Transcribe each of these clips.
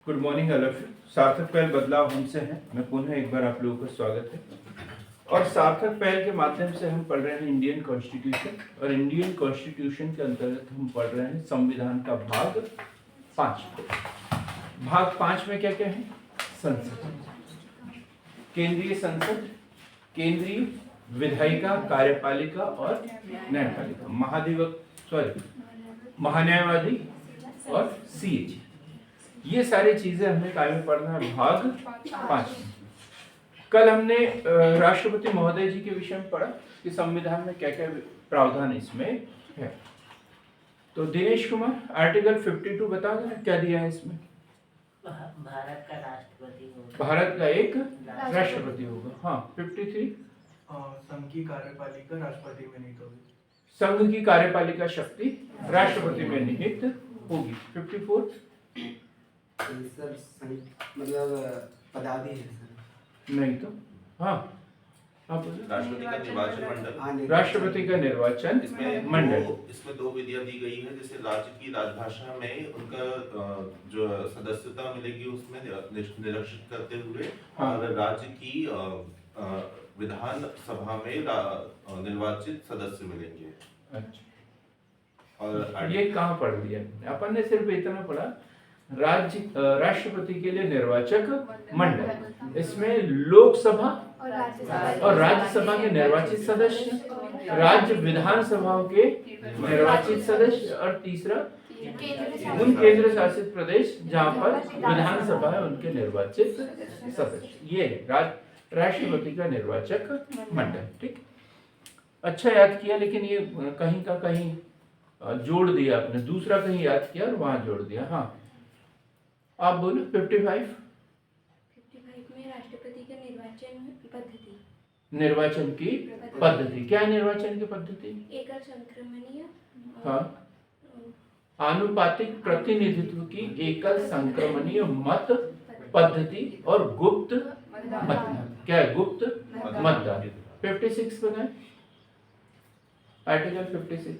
Good morning all of you. सार्थक पहल बदलाव हमसे हैं, मैं पुनः एक बार आप लोगों का स्वागत है। और सार्थक पहल के माध्यम से हम पढ़ रहे हैं इंडियन कॉन्स्टिट्यूशन, और इंडियन कॉन्स्टिट्यूशन के अंतर्गत हम पढ़ रहे हैं संविधान का भाग 5। भाग 5 में क्या क्या है? संसद, केंद्रीय संसद, केंद्रीय विधायिका, कार्यपालिका और न्यायपालिका, महान्यायवादी और सीएजी। ये सारी चीजें हमें काय में पढ़ना है भाग 5 में। कल हमने राष्ट्रपति महोदय जी के विषय में पढ़ा कि संविधान में क्या क्या प्रावधान इसमें है। तो दिनेश कुमार आर्टिकल 52 बता दें क्या दिया है इसमें? भारत का राष्ट्रपति होगा। भारत का एक राष्ट्रपति होगा। हाँ 53 संघ की कार्यपालिका राष्ट्रपति में निहित होगी। संघ की कार्यपालिका शक्ति राष्ट्रपति में निहित होगी। 54 सर मतलब पदावधि है सर। नहीं तो हाँ आप राष्ट्रपति का निर्वाचन मंडल, राष्ट्रपति का निर्वाचन मंडल। इसमें दो विधियां दी गई है, जैसे राज्य की राजभाषा में उनका जो सदस्यता मिलेगी उसमें निरीक्षित करते हुए, और राज्य की विधान सभा में निर्वाचित सदस्य मिलेंगे। अच्छा, और ये कहाँ पढ़ दिया अपन ने? सिर्फ इतना पढ़ा राष्ट्रपति के लिए निर्वाचक मंडल, इसमें लोकसभा और राज्यसभा के निर्वाचित सदस्य, राज्य विधानसभाओं के निर्वाचित सदस्य, और तीसरा उन केंद्र शासित प्रदेश जहां पर विधानसभा है उनके निर्वाचित सदस्य। ये राष्ट्रपति का निर्वाचक मंडल। ठीक, अच्छा याद किया, लेकिन ये कहीं का कहीं जोड़ दिया आपने, दूसरा कहीं याद किया और वहां जोड़ दिया। हाँ आप बोलो। 55 में राष्ट्रपति का निर्वाचन पद्धति, निर्वाचन की पद्धति। क्या है निर्वाचन की पद्धति? एकल संक्रमणीय, हाँ, आनुपातिक प्रतिनिधित्व की एकल संक्रमणीय मत पद्धति और गुप्त मतदान। क्या है? गुप्त मतदान। 56 बनाए, आर्टिकल 56।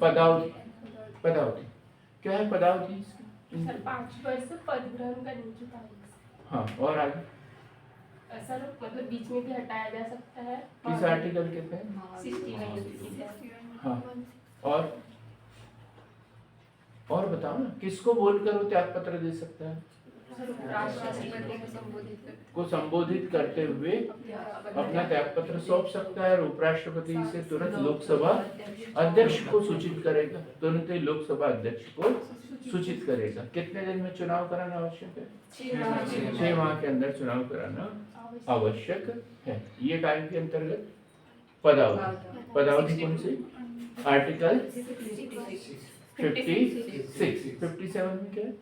पदावधि। पदावधि क्या है? पदावधि सर 5 वर्ष पद ग्रहण करने की तारीख। हाँ, और आगे सर मतलब बीच में भी हटाया जा सकता है। किस आर्टिकल के तहत? 69। हाँ, और बताओ ना, किसको बोलकर वो त्याग पत्र दे सकता है? को संबोधित करते हुए अपना त्याग पत्र सौंप सकता है, और उपराष्ट्रपति से तुरंत लोकसभा अध्यक्ष को सूचित करेगा। तुरंत ही लोकसभा अध्यक्ष को सूचित करेगा। कितने दिन में चुनाव कराना आवश्यक है? 6 माह के अंदर चुनाव कराना आवश्यक है। ये कार्य के अंतर्गत पदावधि। पदावधि कौन सी? आर्टिकल 56। 57 में क्या है?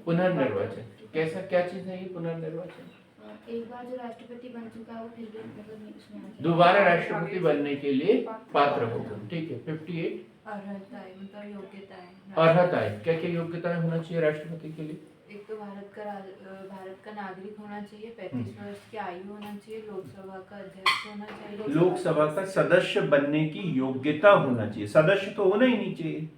पुनर्निर्वाचन। कैसा, क्या चीज है ये पुनर्निर्वाचन? एक बार जो राष्ट्रपति बन चुका है वो फिर भी मतलब उसमें दोबारा राष्ट्रपति बनने के लिए पात्र होगा। ठीक है। 58 अर्हताएं मतलब योग्यताएं। अर्हताएं। क्या क्या योग्यताएं होना चाहिए राष्ट्रपति के लिए? एक तो भारत का नागरिक होना चाहिए, 35 वर्ष की आयु होना चाहिए, लोकसभा का अध्यक्ष होना चाहिए, लोकसभा का सदस्य बनने की योग्यता होना चाहिए। सदस्य तो होना ही नहीं चाहिए,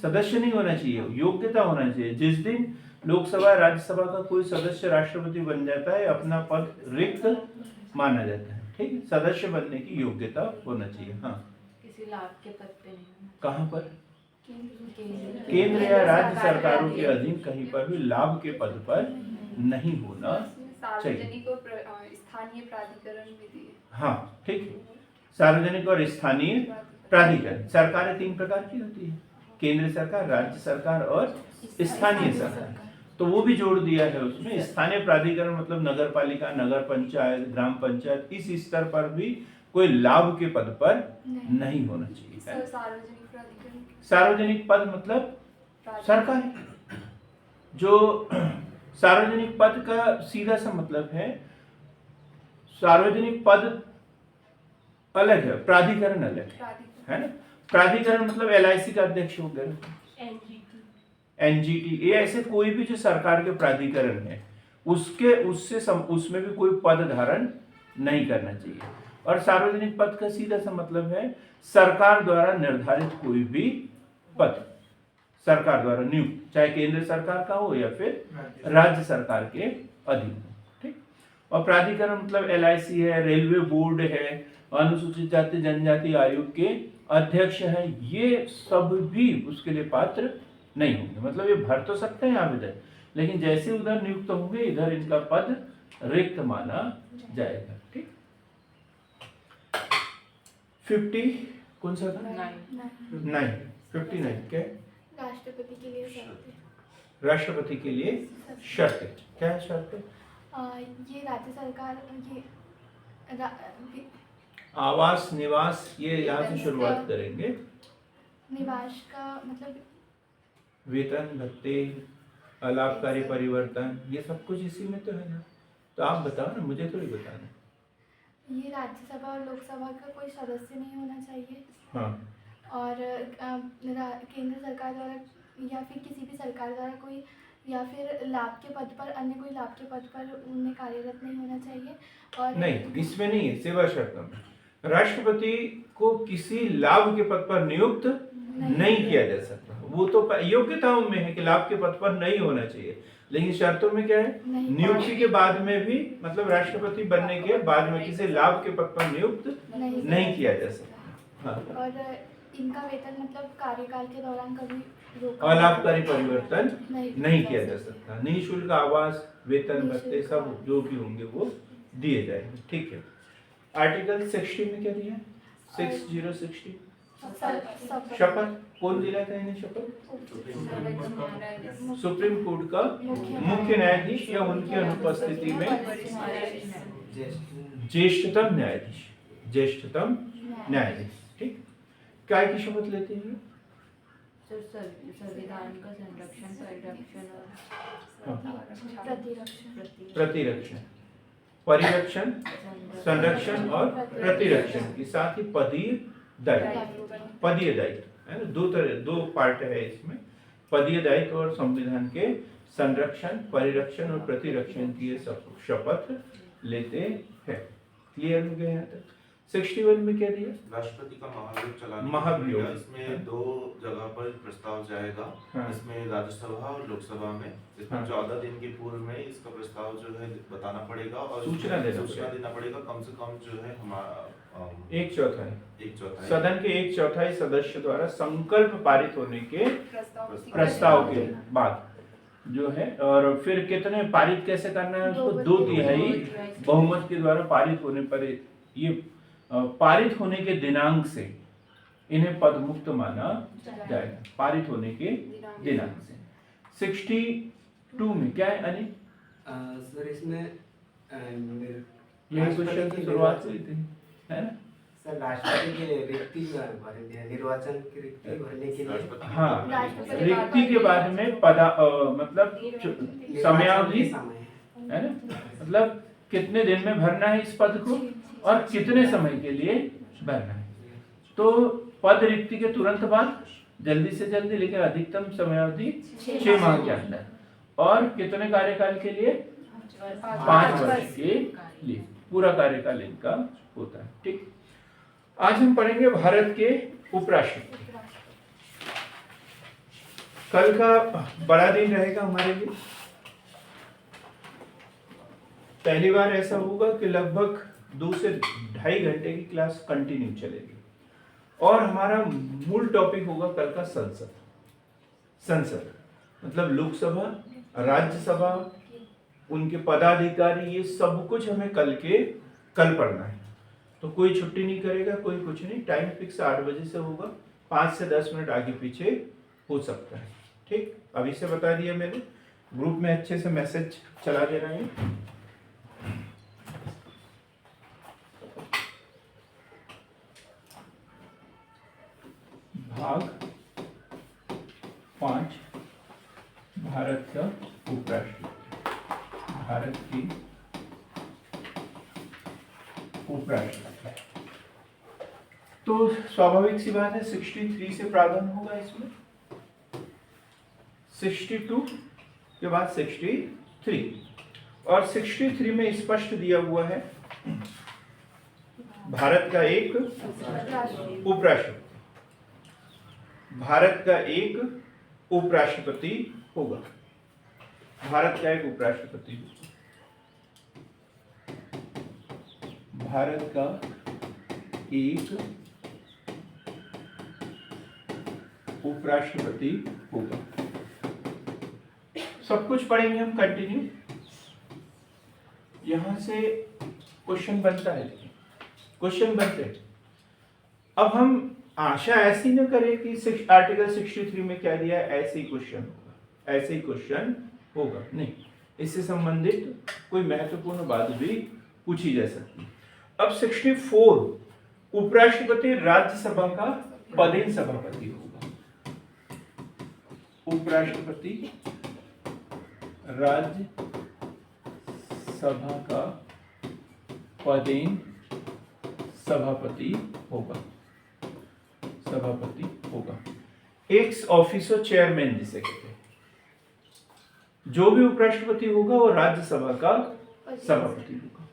सदस्य नहीं होना चाहिए, योग्यता होना चाहिए। जिस दिन लोकसभा राज्यसभा का कोई सदस्य राष्ट्रपति बन जाता है, अपना पद रिक्त माना जाता है। ठीक है, सदस्य बनने की योग्यता होना चाहिए। हाँ, किसी लाभ के पद पे नहीं। कहाँ पर? केंद्र या राज्य सरकारों के अधीन कहीं पर भी लाभ के पद पर नहीं होना चाहिए। सार्वजनिक और स्थानीय प्राधिकरण विधि। हाँ ठीक है, सार्वजनिक और स्थानीय प्राधिकरण। सरकारें 3 प्रकार की होती है, केंद्र सरकार, राज्य सरकार और स्थानीय सरकार। तो वो भी जोड़ दिया है उसमें। स्थानीय प्राधिकरण मतलब नगर पालिका, नगर पंचायत, ग्राम पंचायत, इस स्तर पर भी कोई लाभ के पद पर नहीं होना चाहिए। सार्वजनिक प्राधिकरण, सार्वजनिक पद मतलब सरकार। जो सार्वजनिक पद का सीधा सा मतलब है, सार्वजनिक पद अलग है, प्राधिकरण अलग है ना। प्राधिकरण मतलब LIC का अध्यक्ष हो गया, NGT, ये ऐसे कोई भी जो सरकार के प्राधिकरण है उसके उसमें भी कोई पद धारण नहीं करना चाहिए। और सार्वजनिक पद का सीधा सा मतलब है सरकार द्वारा निर्धारित कोई भी पद, सरकार द्वारा नियुक्त, चाहे केंद्र सरकार का हो या फिर राज्य सरकार के अधीन हो। ठीक। और प्राधिकरण मतलब LIC है, रेलवे बोर्ड है, अनुसूचित जाति जनजाति आयोग के अध्यक्ष है, ये सब भी उसके लिए पात्र नहीं होंगे। मतलब ये भर तो सकते हैं आवेदन, लेकिन जैसे उधर नियुक्त होंगे इधर इनका पद रिक्त माना जाएगा। ठीक। 50 कौन सा था? 9 59 क्या है? राष्ट्रपति के लिए शर्तें। राष्ट्रपति के लिए शर्तें। क्या है शर्तें? ये राज्य सरकार ये आवास निवास, ये यहाँ से शुरुआत करेंगे। निवास का मतलब वेतन भत्ते अलाभकारी परिवर्तन, ये सब कुछ इसी में तो है ना। तो आप बताओ ना, मुझे थोड़ी बताना। ये राज्यसभा और लोकसभा का कोई सदस्य नहीं होना चाहिए। हाँ। और केंद्र सरकार द्वारा या फिर किसी भी सरकार द्वारा कोई या फिर लाभ के पद पर, अन्य कोई लाभ के पद पर उन्हें कार्यरत नहीं होना चाहिए। और नहीं, इसमें नहीं है, सेवा शर्तों में राष्ट्रपति को किसी लाभ के पद पर नियुक्त नहीं किया जा सकता। वो तो योग्यताओं में है कि लाभ के पद पर नहीं होना चाहिए, लेकिन शर्तों में क्या है? नियुक्ति के बाद में भी, मतलब राष्ट्रपति बनने के बाद में किसी लाभ के पद पर नियुक्त नहीं किया जा सकता। हाँ। और इनका वेतन मतलब कार्यकाल के दौरान कभी अलाभकारी परिवर्तन नहीं किया जा सकता। निःशुल्क आवास, वेतन भत्ते सब जो भी होंगे वो दिए जाएंगे। ठीक है। आर्टिकल 60 में क्या दिया है? 60 शपथ कौन दिलाता है इन्हें शपथ? सुप्रीम कोर्ट का मुख्य न्यायाधीश या उनकी अनुपस्थिति में ज्येष्ठतम न्यायाधीश, ज्येष्ठतम न्यायाधीश। ठीक। क्या की शपथ लेते हैं? संविधान का संरक्षण, परिरक्षण, प्रतिरक्षण, परिरक्षण, संरक्षण और प्रतिरक्षण के साथ ही पदीय दायित्व, पदीय दायित्व है ना। दो पार्ट है इसमें, पदीय दायित्व और संविधान के संरक्षण, परिरक्षण और प्रतिरक्षण की शपथ लेते हैं। क्लियर हो गया यहाँ तक? 61 में क्या दिया? राष्ट्रपति का महाभियोग चलाने महाभियोग। इसमें 2 जगह पर प्रस्ताव जाएगा। हाँ। इसमें राज्यसभा और लोकसभा में। इसमें हाँ। 14 दिन के पूर्व में इसका प्रस्ताव जो है बताना पड़ेगा और सूचना देना पड़ेगा। कम से कम जो है हमारा 1/4 1/4 सदन के 1/4 सदस्य द्वारा संकल्प पारित होने के प्रस्ताव के बाद जो है, और फिर कितने पारित कैसे करना है उसको? 2/3 बहुमत के द्वारा पारित होने पर ये पारित होने के दिनांक से इन्हें पद मुक्त माना जाएगा। पारित होने के दिनांक से। 62 में क्या है अनिल? सर इसमें यही क्वेश्चन की शुरुआत हुई थी, है ना? सर राष्ट्रपति के रिक्ति निर्वाचन की रिक्ति भरने के लिए। हाँ, रिक्ति के बाद में मतलब समयावधि है ना, मतलब कितने दिन में भरना है इस पद को और कितने समय के लिए भरना है। तो पद रिक्ति के तुरंत बाद, जल्दी से जल्दी, लेकिन अधिकतम समयावधि 6 माह के अंदर, और कितने कार्यकाल के लिए? 5 वर्ष के लिए पूरा कार्यकाल इनका होता है। ठीक। आज हम पढ़ेंगे भारत के उपराष्ट्रपति। कल का बड़ा दिन रहेगा हमारे लिए। पहली बार ऐसा होगा कि लगभग 2 से 2.5 घंटे की क्लास कंटिन्यू चलेगी और हमारा मूल टॉपिक होगा कल का संसद मतलब लोकसभा, राज्यसभा, उनके पदाधिकारी, ये सब कुछ हमें कल पढ़ना है। तो कोई छुट्टी नहीं करेगा, कोई कुछ नहीं। टाइम फिक्स 8 बजे से होगा, 5 से 10 मिनट आगे पीछे हो सकता है। ठीक, अभी से बता दिया मैंने। ग्रुप में अच्छे से मैसेज चला देना है। भाग 5 भारत का उपराष्ट्रपति, भारत की उपराष्ट्रपति। तो स्वाभाविक सी बात है 63 से प्रारंभ होगा इसमें, 62 के बाद 63, और 63 में स्पष्ट दिया हुआ है भारत का एक उपराष्ट्रपति, भारत का एक उपराष्ट्रपति होगा, भारत का एक उपराष्ट्रपति होगा, भारत का एक उपराष्ट्रपति होगा। सब कुछ पढ़ेंगे हम कंटिन्यू। यहां से क्वेश्चन बनता है, क्वेश्चन बनते हैं। अब हम आशा ऐसी न करें कि आर्टिकल 63 में क्या दिया है ऐसे ही क्वेश्चन होगा, ऐसे ही क्वेश्चन होगा, नहीं, इससे संबंधित कोई महत्वपूर्ण बात भी पूछी जा सकती है। अब 64 उपराष्ट्रपति राज्यसभा का पदेन सभापति होगा, उपराष्ट्रपति राज्यसभा का पदेन सभापति होगा, सभापति होगा, एक्स ऑफिसर चेयरमैन जिसे कहते हैं। जो भी उपराष्ट्रपति होगा वो राज्यसभा का सभापति होगा,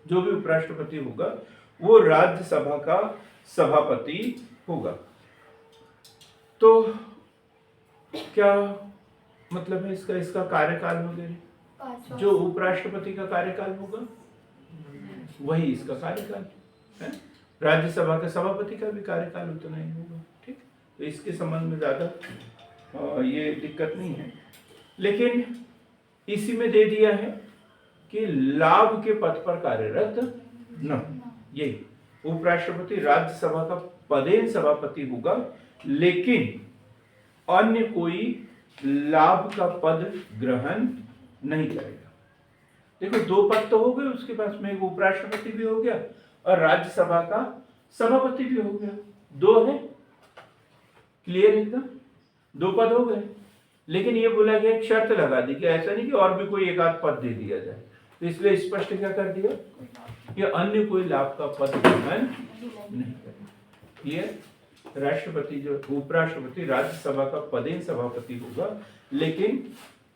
जो भी उपराष्ट्रपति होगा वो राज्यसभा का सभापति होगा। तो क्या मतलब है इसका, इसका कार्यकाल वगैरह, जो उपराष्ट्रपति का कार्यकाल होगा वही इसका कार्यकाल है, राज्यसभा के सभापति का भी कार्यकाल उतना ही होगा, ठीक। तो इसके संबंध में ज्यादा ये दिक्कत नहीं है, लेकिन इसी में दे दिया है कि लाभ के पद पर कार्यरत न, यही उपराष्ट्रपति राज्यसभा का पदेन सभापति होगा, लेकिन अन्य कोई लाभ का पद ग्रहण नहीं करेगा। देखो दो पद तो हो गए उसके पास में, एक उपराष्ट्रपति भी हो गया और राज्यसभा का सभापति भी हो गया, दो है, क्लियर एकदम, दो पद हो गए। लेकिन ये बोला गया एक शर्त लगा दी कि ऐसा नहीं कि और भी कोई एक आध पद दे दिया जाए, तो इसलिए स्पष्ट क्या कर दिया कि अन्य कोई लाभ का पद ग्रहण नहीं करेगा। क्लियर, राष्ट्रपति जो उपराष्ट्रपति राज्यसभा का पदेन सभापति होगा, लेकिन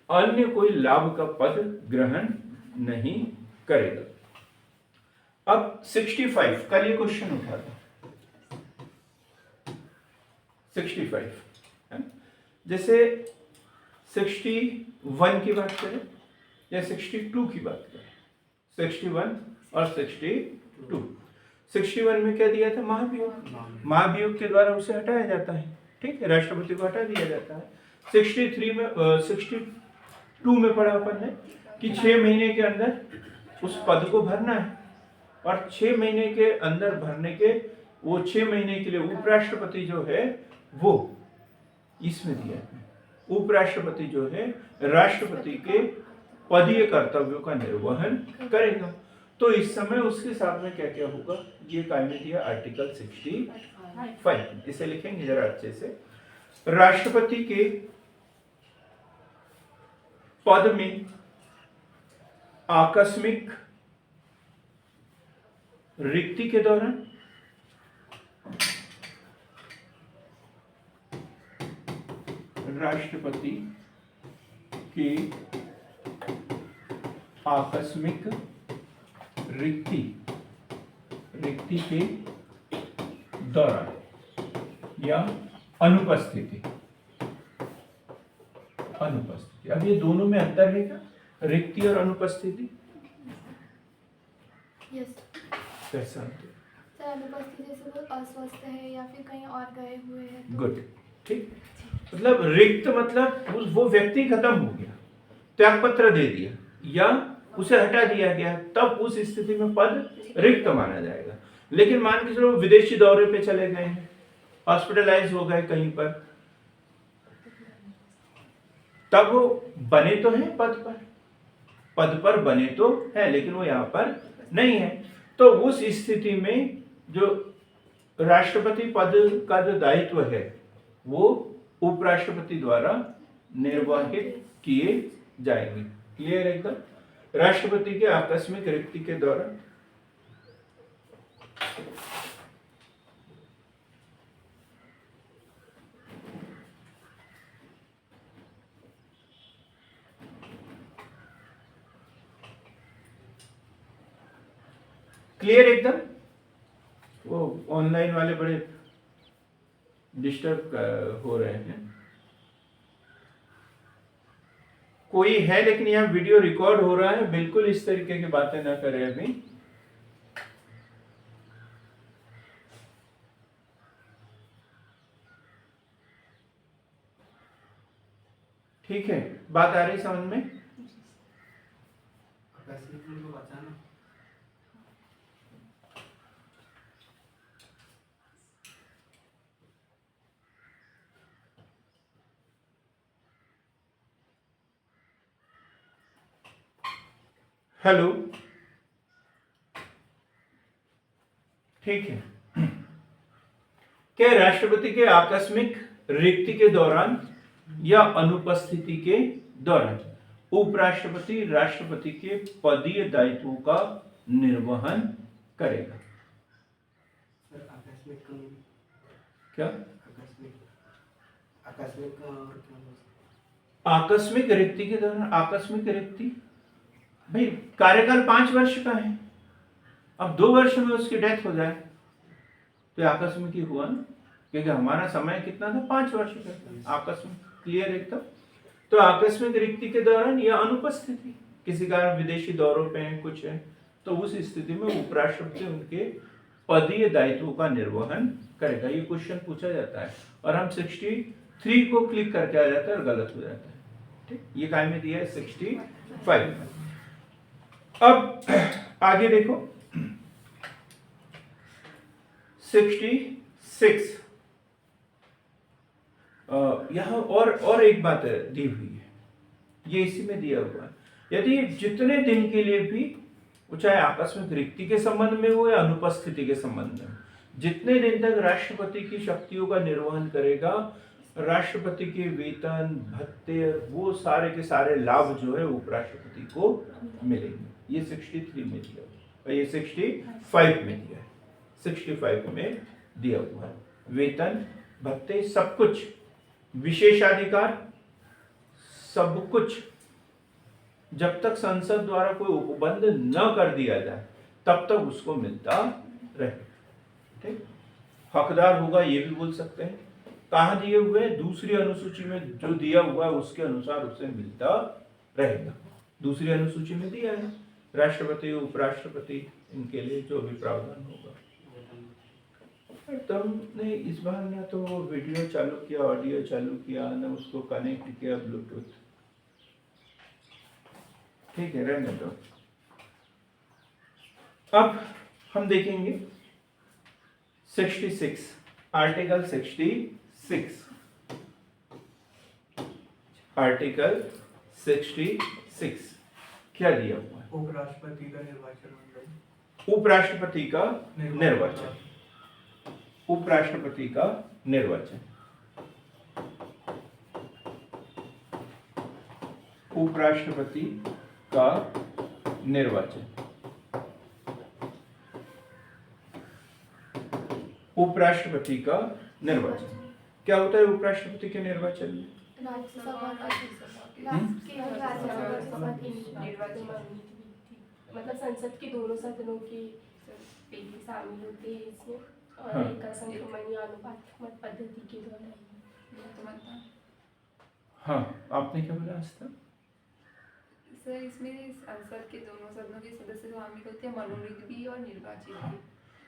अन्य कोई लाभ का पद ग्रहण नहीं करेगा। अब 65 कल ये क्वेश्चन उठा था, 65 है? जैसे 61 की बात करें या 62 की बात करें, 61 और 62। 61 में क्या दिया था, महाभियोग, महाभियोग के द्वारा उसे हटाया जाता है, ठीक है, राष्ट्रपति को हटा दिया जाता है। 63 में 62 में पढ़ा अपन ने कि 6 महीने के अंदर उस पद को भरना है, और 6 महीने के अंदर भरने के वो 6 महीने के लिए उपराष्ट्रपति जो है वो इसमें दिया है, उपराष्ट्रपति जो है राष्ट्रपति के पदीय कर्तव्यों का निर्वहन करेगा। तो इस समय उसके साथ में क्या क्या होगा, ये कायदे दिया आर्टिकल 65, इसे लिखेंगे जरा अच्छे से। राष्ट्रपति के पद में आकस्मिक रिक्ति के दौरान राष्ट्रपति के आकस्मिक रिक्ति के दौरान या अनुपस्थिति, अब ये दोनों में अंतर है क्या, रिक्ति और अनुपस्थिति? यस कैसा अंतर? सर अनुपस्थिति जैसे वो अस्वस्थ है या फिर कहीं और गए हुए हैं तो... गुड, ठीक, मतलब रिक्त मतलब वो व्यक्ति खत्म हो गया, त्याग पत्र दे दिया या उसे हटा दिया गया, तब उस स्थिति में पद रिक्त माना जाएगा। लेकिन मान के चलो विदेशी दौरे पे चले गए हैं, हॉस्पिटलाइज हो गए कहीं पर, तब वो बने तो हैं पद पर बने तो है, लेकिन वो यहाँ पर नहीं है। तो उस स्थिति में जो राष्ट्रपति पद का जो दायित्व है वो उपराष्ट्रपति द्वारा निर्वाहित किए जाएंगे। क्लियर एकदम? राष्ट्रपति के आकस्मिक रिक्ति के दौरान क्लियर एकदम? वो ऑनलाइन वाले बड़े डिस्टर्ब हो रहे हैं। कोई है लेकिन यहाँ वीडियो रिकॉर्ड हो रहा है, बिल्कुल इस तरीके की बातें ना करें अभी। ठीक है, बात आ रही समझ में? आकस्मिक को बचाना। हेलो, ठीक है। क्या राष्ट्रपति के आकस्मिक रिक्ति के दौरान या अनुपस्थिति के दौरान उपराष्ट्रपति राष्ट्रपति के पदीय दायित्वों का निर्वहन करेगा? सर आकस्मिक क्या आकस्मिक आकस्मिक और क्या बोल सकते आकस्मिक रिक्ति के दौरान? आकस्मिक रिक्ति भाई, कार्यकाल 5 वर्ष का है, अब 2 वर्ष में उसकी डेथ हो जाए तो ये आकस्मिक ही हुआ ना, क्योंकि हमारा समय कितना था? 5 वर्ष का था। आकस्मिक क्लियर एकदम। तो आकस्मिक रिक्ति के दौरान या अनुपस्थिति, किसी कारण विदेशी दौरों पे हैं, कुछ है, तो उस स्थिति में उपराष्ट्रपति उनके पदीय दायित्वों का निर्वहन करेगा। ये क्वेश्चन पूछा जाता है और हम 63 को क्लिक करके आ जाता है और गलत हो जाता है। ठीक, ये काय में दिया है 65 में। अब आगे देखो 66 यहाँ और एक बात दी हुई है, ये इसी में दिया हुआ है। यदि जितने दिन के लिए भी, चाहे आकस्मिक रिक्ति के संबंध में हो या अनुपस्थिति के संबंध में, जितने दिन तक राष्ट्रपति की शक्तियों का निर्वहन करेगा, राष्ट्रपति के वेतन, भत्ते, वो सारे के सारे लाभ जो है उपराष्ट्रपति को मिलेंगे। ये 63 में दिया हुआ है, ये 65 में दिया है, 65 में दिया हुआ है। वेतन, भत्ते, सब कुछ, विशेषाधिकार, सब कुछ, जब तक संसद द्वारा कोई उपबंध न कर दिया जाए तब तक उसको मिलता रहे। ठीक, हकदार होगा ये भी बोल सकते हैं। कहाँ दिए हुए हैं? दूसरी अनुसूची में जो दिया हुआ है उसके अनुसार उसे मिलता रहेगा। दूसरी अनुसूची में दिया है राष्ट्रपति, उपराष्ट्रपति, इनके लिए जो भी प्रावधान होगा। तुमने इस बार ना तो वीडियो चालू किया, ऑडियो चालू किया, ना उसको कनेक्ट किया ब्लूटूथ। ठीक है, रहने दो। अब हम देखेंगे 66, आर्टिकल 66, आर्टिकल 66 क्या दिया हुआ है? उपराष्ट्रपति का निर्वाचन मंडल। उपराष्ट्रपति का निर्वाचन, उपराष्ट्रपति का निर्वाचन, उपराष्ट्रपति का निर्वाचन, उपराष्ट्रपति का निर्वाचन। क्या होता है उपराष्ट्रपति के निर्वाचन में? राज्यसभा का मतलब संसद के दोनों सदनों के व्यक्ति शामिल होते हैं इसमें, और हाँ। एक असंक्रमणीय अनुपातिक मत पद्धति के द्वारा। हाँ, आपने क्या बोला आस्था? सर इसमें संसद के दोनों सदनों के सदस्य शामिल होते हैं, मनोनीत भी और निर्वाचित भी।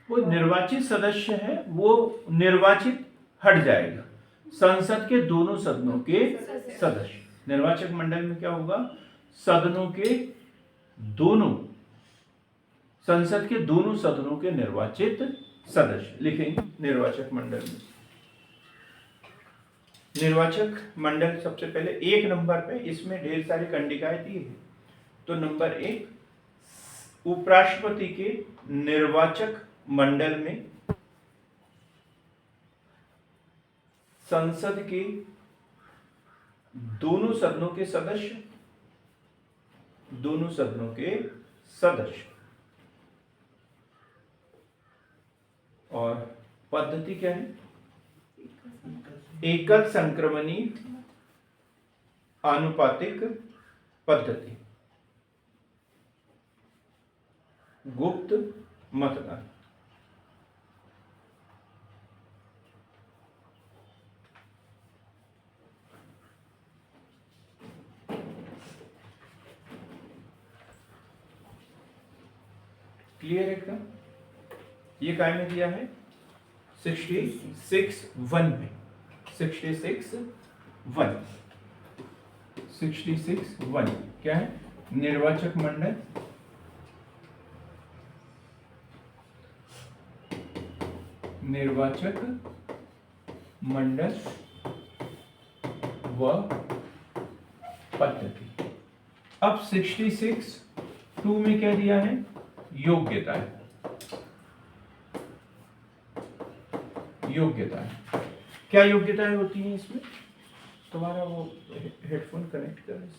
वो निर्वाचित सदस्य है, वो निर्वाचित हट जाएगा। संसद के दोनों सदनों के सदस्य, निर्वाचक मंडल में क्या होगा? सदनों के दोनों, संसद के दोनों सदनों के निर्वाचित सदस्य लिखेंगे निर्वाचक मंडल में। निर्वाचक मंडल सबसे पहले 1 नंबर पे, इसमें ढेर सारी कंडिकाएं दी है। तो नंबर 1, उपराष्ट्रपति के निर्वाचक मंडल में संसद के दोनों सदनों के सदस्य, दोनों सदनों के सदस्य, और पद्धति क्या है? एकल संक्रमणी आनुपातिक पद्धति, गुप्त मतदान। क्लियर एकदम? ये काय में दिया है 66(1) में 66(1) क्या है? निर्वाचक मंडल व पद्धति। अब 66(2) में क्या दिया है? योग्यता है। क्या योग्यताएं होती हैं इसमें? तुम्हारा वो हेडफोन कनेक्ट कर,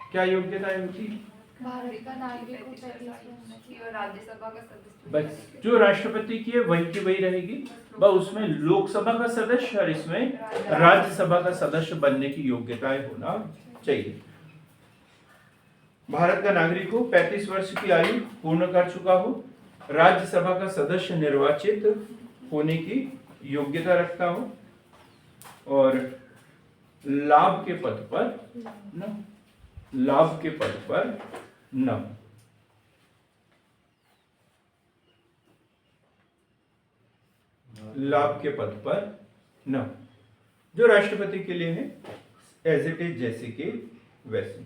क्या योग्यताएं होती है? भारत का नागरिक को 35 की और राज्यसभा का सदस्य। बस जो राष्ट्रपति की है वही की वही रहेगी, बस उसमें लोकसभा का सदस्य और इसमें राज्यसभा का सदस्य बनने की योग्यताएं होना चाहिए। भारत का नागरिक हो, 35 वर्ष की आयु पूर्ण कर चुका हो, राज्यसभा का सदस्य निर्वाचित होने की योग्यता रखता हो और लाभ के पद पर न लाभ के पद पर न जो राष्ट्रपति के लिए है एज इट इज, जैसे कि वैसे।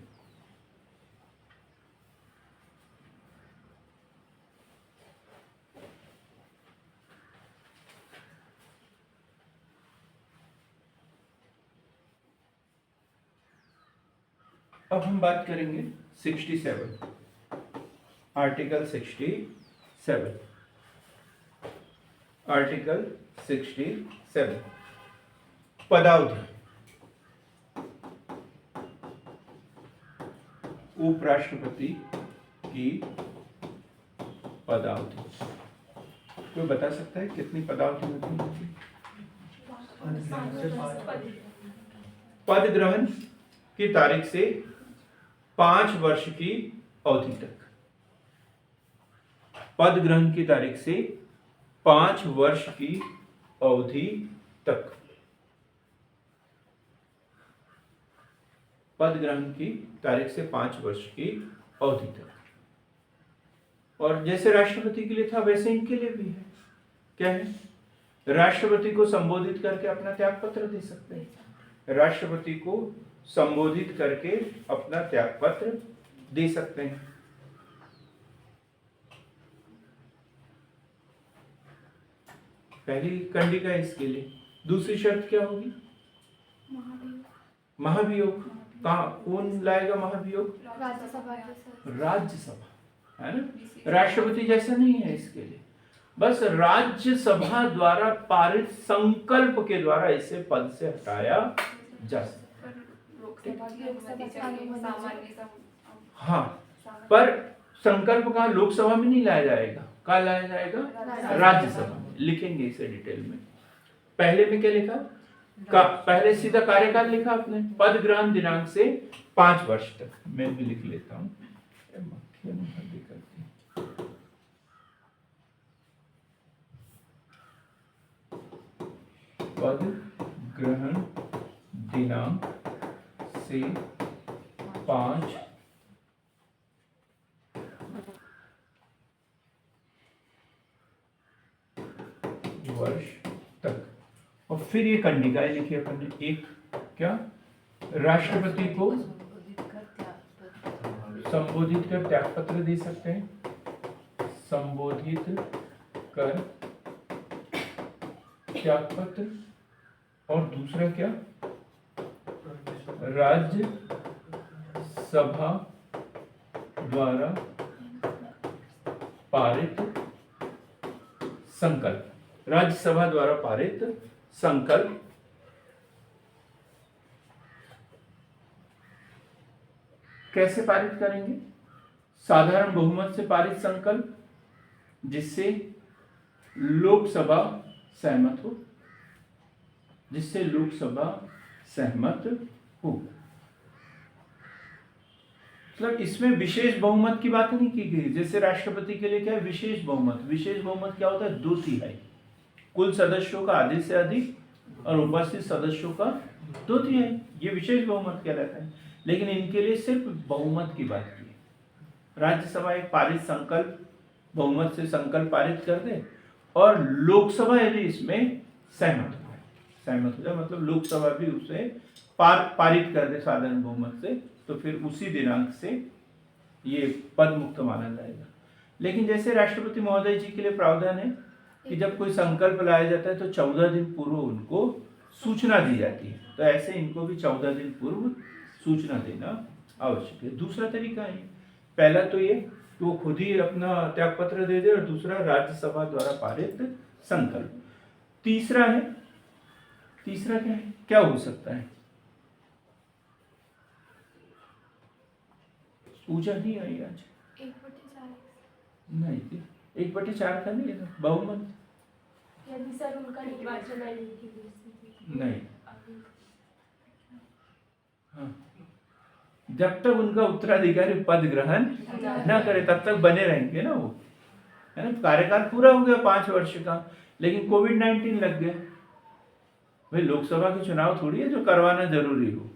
अब हम बात करेंगे 67, आर्टिकल 67 पदावधि। उपराष्ट्रपति की पदावधि कोई बता सकता है कितनी पदावधि होती है? पद ग्रहण की तारीख से 5 वर्ष की अवधि तक। पद ग्रहण की तारीख से 5 वर्ष की अवधि तक। पद ग्रहण की तारीख से 5 वर्ष की अवधि तक। और जैसे राष्ट्रपति के लिए था वैसे इनके लिए भी है। क्या है? राष्ट्रपति को संबोधित करके अपना त्याग पत्र दे सकते हैं। राष्ट्रपति को संबोधित करके अपना त्याग पत्र दे सकते हैं। पहली कंडिका है इसके लिए। दूसरी शर्त क्या होगी? महाभियोग। कहाँ कौन लाएगा महाभियोग? राज्यसभा, है ना? राष्ट्रपति जैसा नहीं है इसके लिए। बस राज्यसभा द्वारा पारित संकल्प के द्वारा इसे पद से हटाया जा सकता है। हाँ, पर संकल्प कहाँ लोकसभा में नहीं लाया जाएगा, कहाँ लाया जाएगा? राज्यसभा में। लिखेंगे इसे डिटेल में। पहले में क्या लिखा? पहले सीधा कार्यकाल लिखा आपने, पद ग्रहण दिनांक से 5 वर्ष तक। मैं भी लिख लेता हूँ। पद ग्रहण दिनांक से 5 वर्ष तक। और फिर ये कंडिकाएं लिखी अपन ने। एक क्या? राष्ट्रपति को संबोधित कर त्याग पत्र दे सकते हैं। संबोधित कर त्याग पत्र। और दूसरा क्या? राज्य सभा द्वारा पारित संकल्प। राज्यसभा द्वारा पारित संकल्प। कैसे पारित करेंगे? साधारण बहुमत से पारित संकल्प जिससे लोकसभा सहमत हो, जिससे लोकसभा सहमत हो। मतलब इसमें विशेष बहुमत की बात नहीं की गई। जैसे राष्ट्रपति के लिए क्या है? विशेष बहुमत। विशेष बहुमत क्या होता है? 2/3 कुल सदस्यों का आधे से अधिक और उपस्थित सदस्यों का 2/3। ये विशेष बहुमत कहलाता है। लेकिन इनके लिए सिर्फ बहुमत की बात की है। राज्यसभा एक पारित संकल्प बहुमत से संकल्प पारित कर दे और लोकसभा यदि इसमें सहमत हो जाए, मतलब लोकसभा भी उसे पारित कर दे साधारण बहुमत से, तो फिर उसी दिनांक से ये पद मुक्त माना जाएगा। लेकिन जैसे राष्ट्रपति महोदय जी के लिए प्रावधान है कि जब कोई संकल्प लाया जाता है तो 14 दिन पूर्व उनको सूचना दी जाती है, तो ऐसे इनको भी 14 दिन पूर्व सूचना देना आवश्यक है। दूसरा तरीका है, पहला तो ये कि वो खुद ही अपना त्याग पत्र दे दे, और दूसरा राज्यसभा द्वारा पारित संकल्प। तीसरा क्या हो सकता है? पूजा नहीं आई आज? 1/4 नहीं थी, 1/4 का नहीं है ना, बहुमत यदि सर उनका निर्वाचन आयोग की स्थिति नहीं। हाँ, जब तक उनका उत्तराधिकारी पद ग्रहण न करे तब तक बने रहेंगे ना वो, है ना। कार्यकाल पूरा हो गया 5 वर्ष का, लेकिन कोविड-19 लग गया। भाई लोकसभा के चुनाव थोड़ी है जो करवाना जरूरी हो,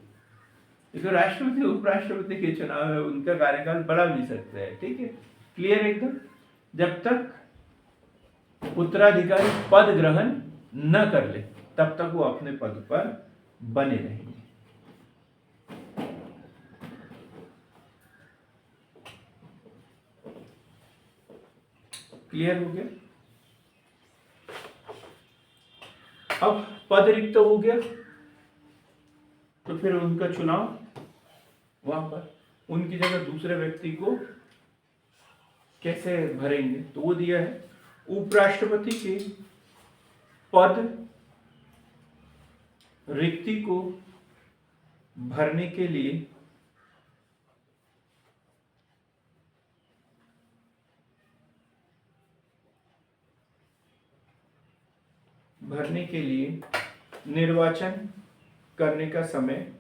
तो राष्ट्रपति उपराष्ट्रपति के चुनाव है, उनका कार्यकाल बढ़ा भी सकते हैं। ठीक है, क्लियर एकदम। जब तक उत्तराधिकारी पद ग्रहण न कर ले तब तक वो अपने पद पर बने रहेंगे। क्लियर हो गया? अब पद रिक्त हो गया तो फिर उनका चुनाव, वहां पर उनकी जगह दूसरे व्यक्ति को कैसे भरेंगे, तो वो दिया है उपराष्ट्रपति के पद रिक्ति को भरने के लिए निर्वाचन करने का समय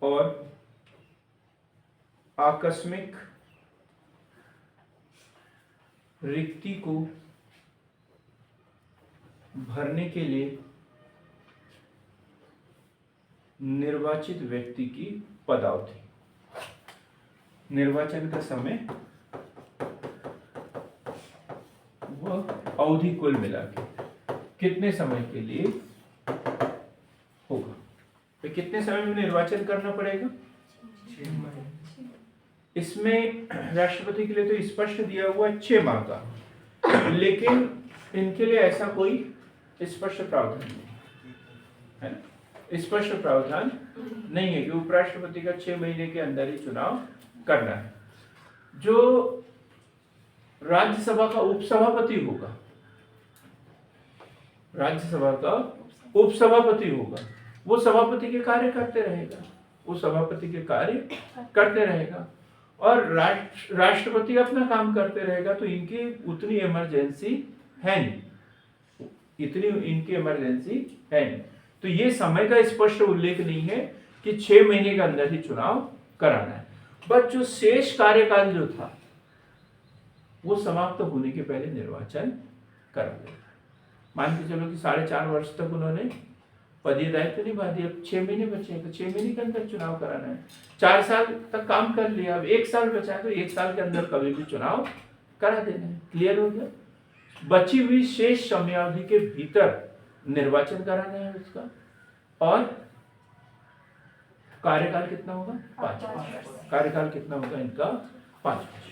और आकस्मिक रिक्ति को भरने के लिए निर्वाचित व्यक्ति की पदावधि। निर्वाचन का समय वह अवधि कुल मिला के कितने समय के लिए होगा, तो कितने समय में निर्वाचन करना पड़ेगा? 6 महीने। इसमें राष्ट्रपति के लिए तो स्पष्ट दिया हुआ 6 माह का, लेकिन इनके लिए ऐसा कोई स्पष्ट प्रावधान नहीं है ना, स्पष्ट प्रावधान नहीं है कि उपराष्ट्रपति का 6 महीने के अंदर ही चुनाव करना है। जो राज्यसभा का उपसभापति होगा, राज्यसभा का उपसभापति होगा, वो सभापति के कार्य करते रहेगा, वो सभापति के कार्य करते रहेगा और राष्ट्रपति अपना काम करते रहेगा। तो इनकी उतनी इमरजेंसी है नहीं, इतनी इनकी इमरजेंसी है नहीं। तो ये समय का स्पष्ट उल्लेख नहीं है कि 6 महीने के अंदर ही चुनाव कराना है। बट जो शेष कार्यकाल जो था वो समाप्त होने के पहले निर्वाचन करा दिया। मान के चलो कि 4.5 वर्ष तक उन्होंने पदीय दायित्व निभा दिया, अब 6 महीने बचे हैं तो 6 महीने के अंदर चुनाव कराना है। 4 साल तक काम कर लिया, अब 1 साल बचा है तो 1 साल के अंदर कभी भी चुनाव करा देना है। क्लियर हो गया? बची हुई शेष समयावधि के भीतर निर्वाचन कराना है उसका, और कार्यकाल कितना होगा? 5 वर्ष। कार्यकाल कितना होगा इनका? 5 वर्ष।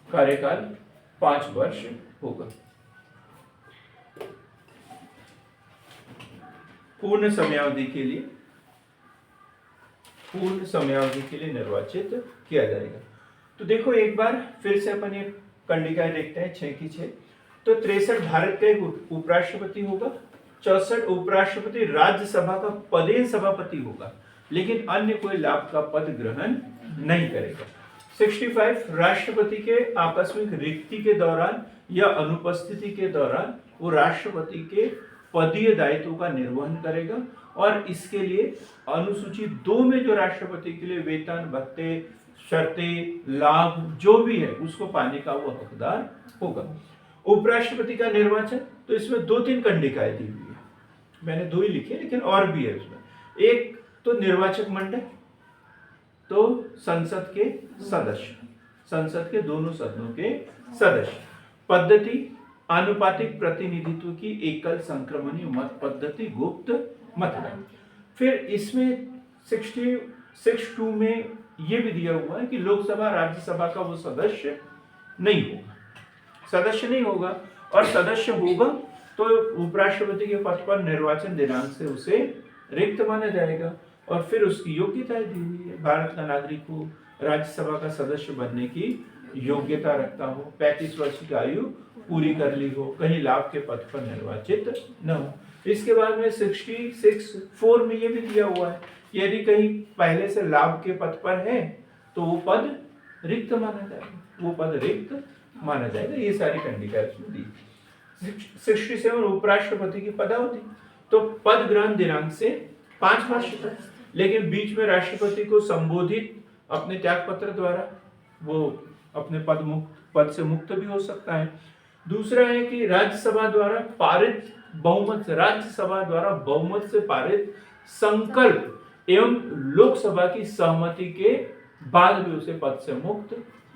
कार्यकाल 5 वर्ष होगा। पूर्ण समयावधि के लिए निर्वाचित किया जाएगा। तो देखो एक बार फिर से अपन ये कंडिकाएं देखते हैं 6 की 6। तो 63 भारत का एक उपराष्ट्रपति होगा, 64 उपराष्ट्रपति राज्यसभा का पदेन सभापति होगा, लेकिन अन्य कोई लाभ का पद ग्रहण नहीं करेगा। 65 राष्ट्रपति के आकस्मिक रिक्ति के दौरान या अनुपस्थिति के दौरान वो राष्ट्रपति के पदीय दायित्वों का निर्वहन करेगा, और इसके लिए अनुसूची 2 में जो राष्ट्रपति के लिए वेतन, भत्ते, शर्तें, लाभ जो भी है उसको पाने का वो हकदार होगा। उपराष्ट्रपति का निर्वाचन, तो इसमें 2-3 कंडिकाएं दी हुई है, मैंने 2 ही लिखी है लेकिन और भी है उसमें। एक तो निर्वाचक मंडल, तो संसद के सदस्य, संसद के दोनों सदनों के सदस्य। पद्धति आनुपातिक प्रतिनिधित्व की एकल संक्रमणीय मत पद्धति, गुप्त मतदान। फिर इसमें 66(2) में ये भी दिया हुआ है कि लोकसभा राज्यसभा का वो सदस्य नहीं होगा, सदस्य नहीं होगा, और सदस्य होगा तो उपराष्ट्रपति के पद पर निर्वाचन दिनांक से उसे रिक्त माना जाएगा। और फिर उसकी योग्यता दी हुई है, भारत का नागरिक हो, राज्यसभा का सदस्य बनने की योग्यता रखता हो, 35 वर्ष की आयु पूरी कर ली हो, कहीं लाभ के पद पर निर्वाचित न हो। इसके बाद में 66(4) में ये भी दिया हुआ है, यदि कहीं पहले से लाभ के पद पर है तो वो पद रिक्त माना जाएगा, वो पद रिक्त माना जाएगा। ये सारी कंडीशन इसमें दी। 67 उपराष्ट्रपति की पदावधि, तो पद ग्रहण दिनांक से 5 वर्ष तक, लेकिन बीच में राष्ट्रपति को संबोधित अपने त्याग पत्र द्वारा वो अपने पद से मुक्त भी हो सकता है। दूसरा है कि राज्यसभा द्वारा पारित बहुमत से, राज्यसभा द्वारा बहुमत से पारित संकल्प एवं लोकसभा की सहमति के बाद भी उसे पद से मुक्त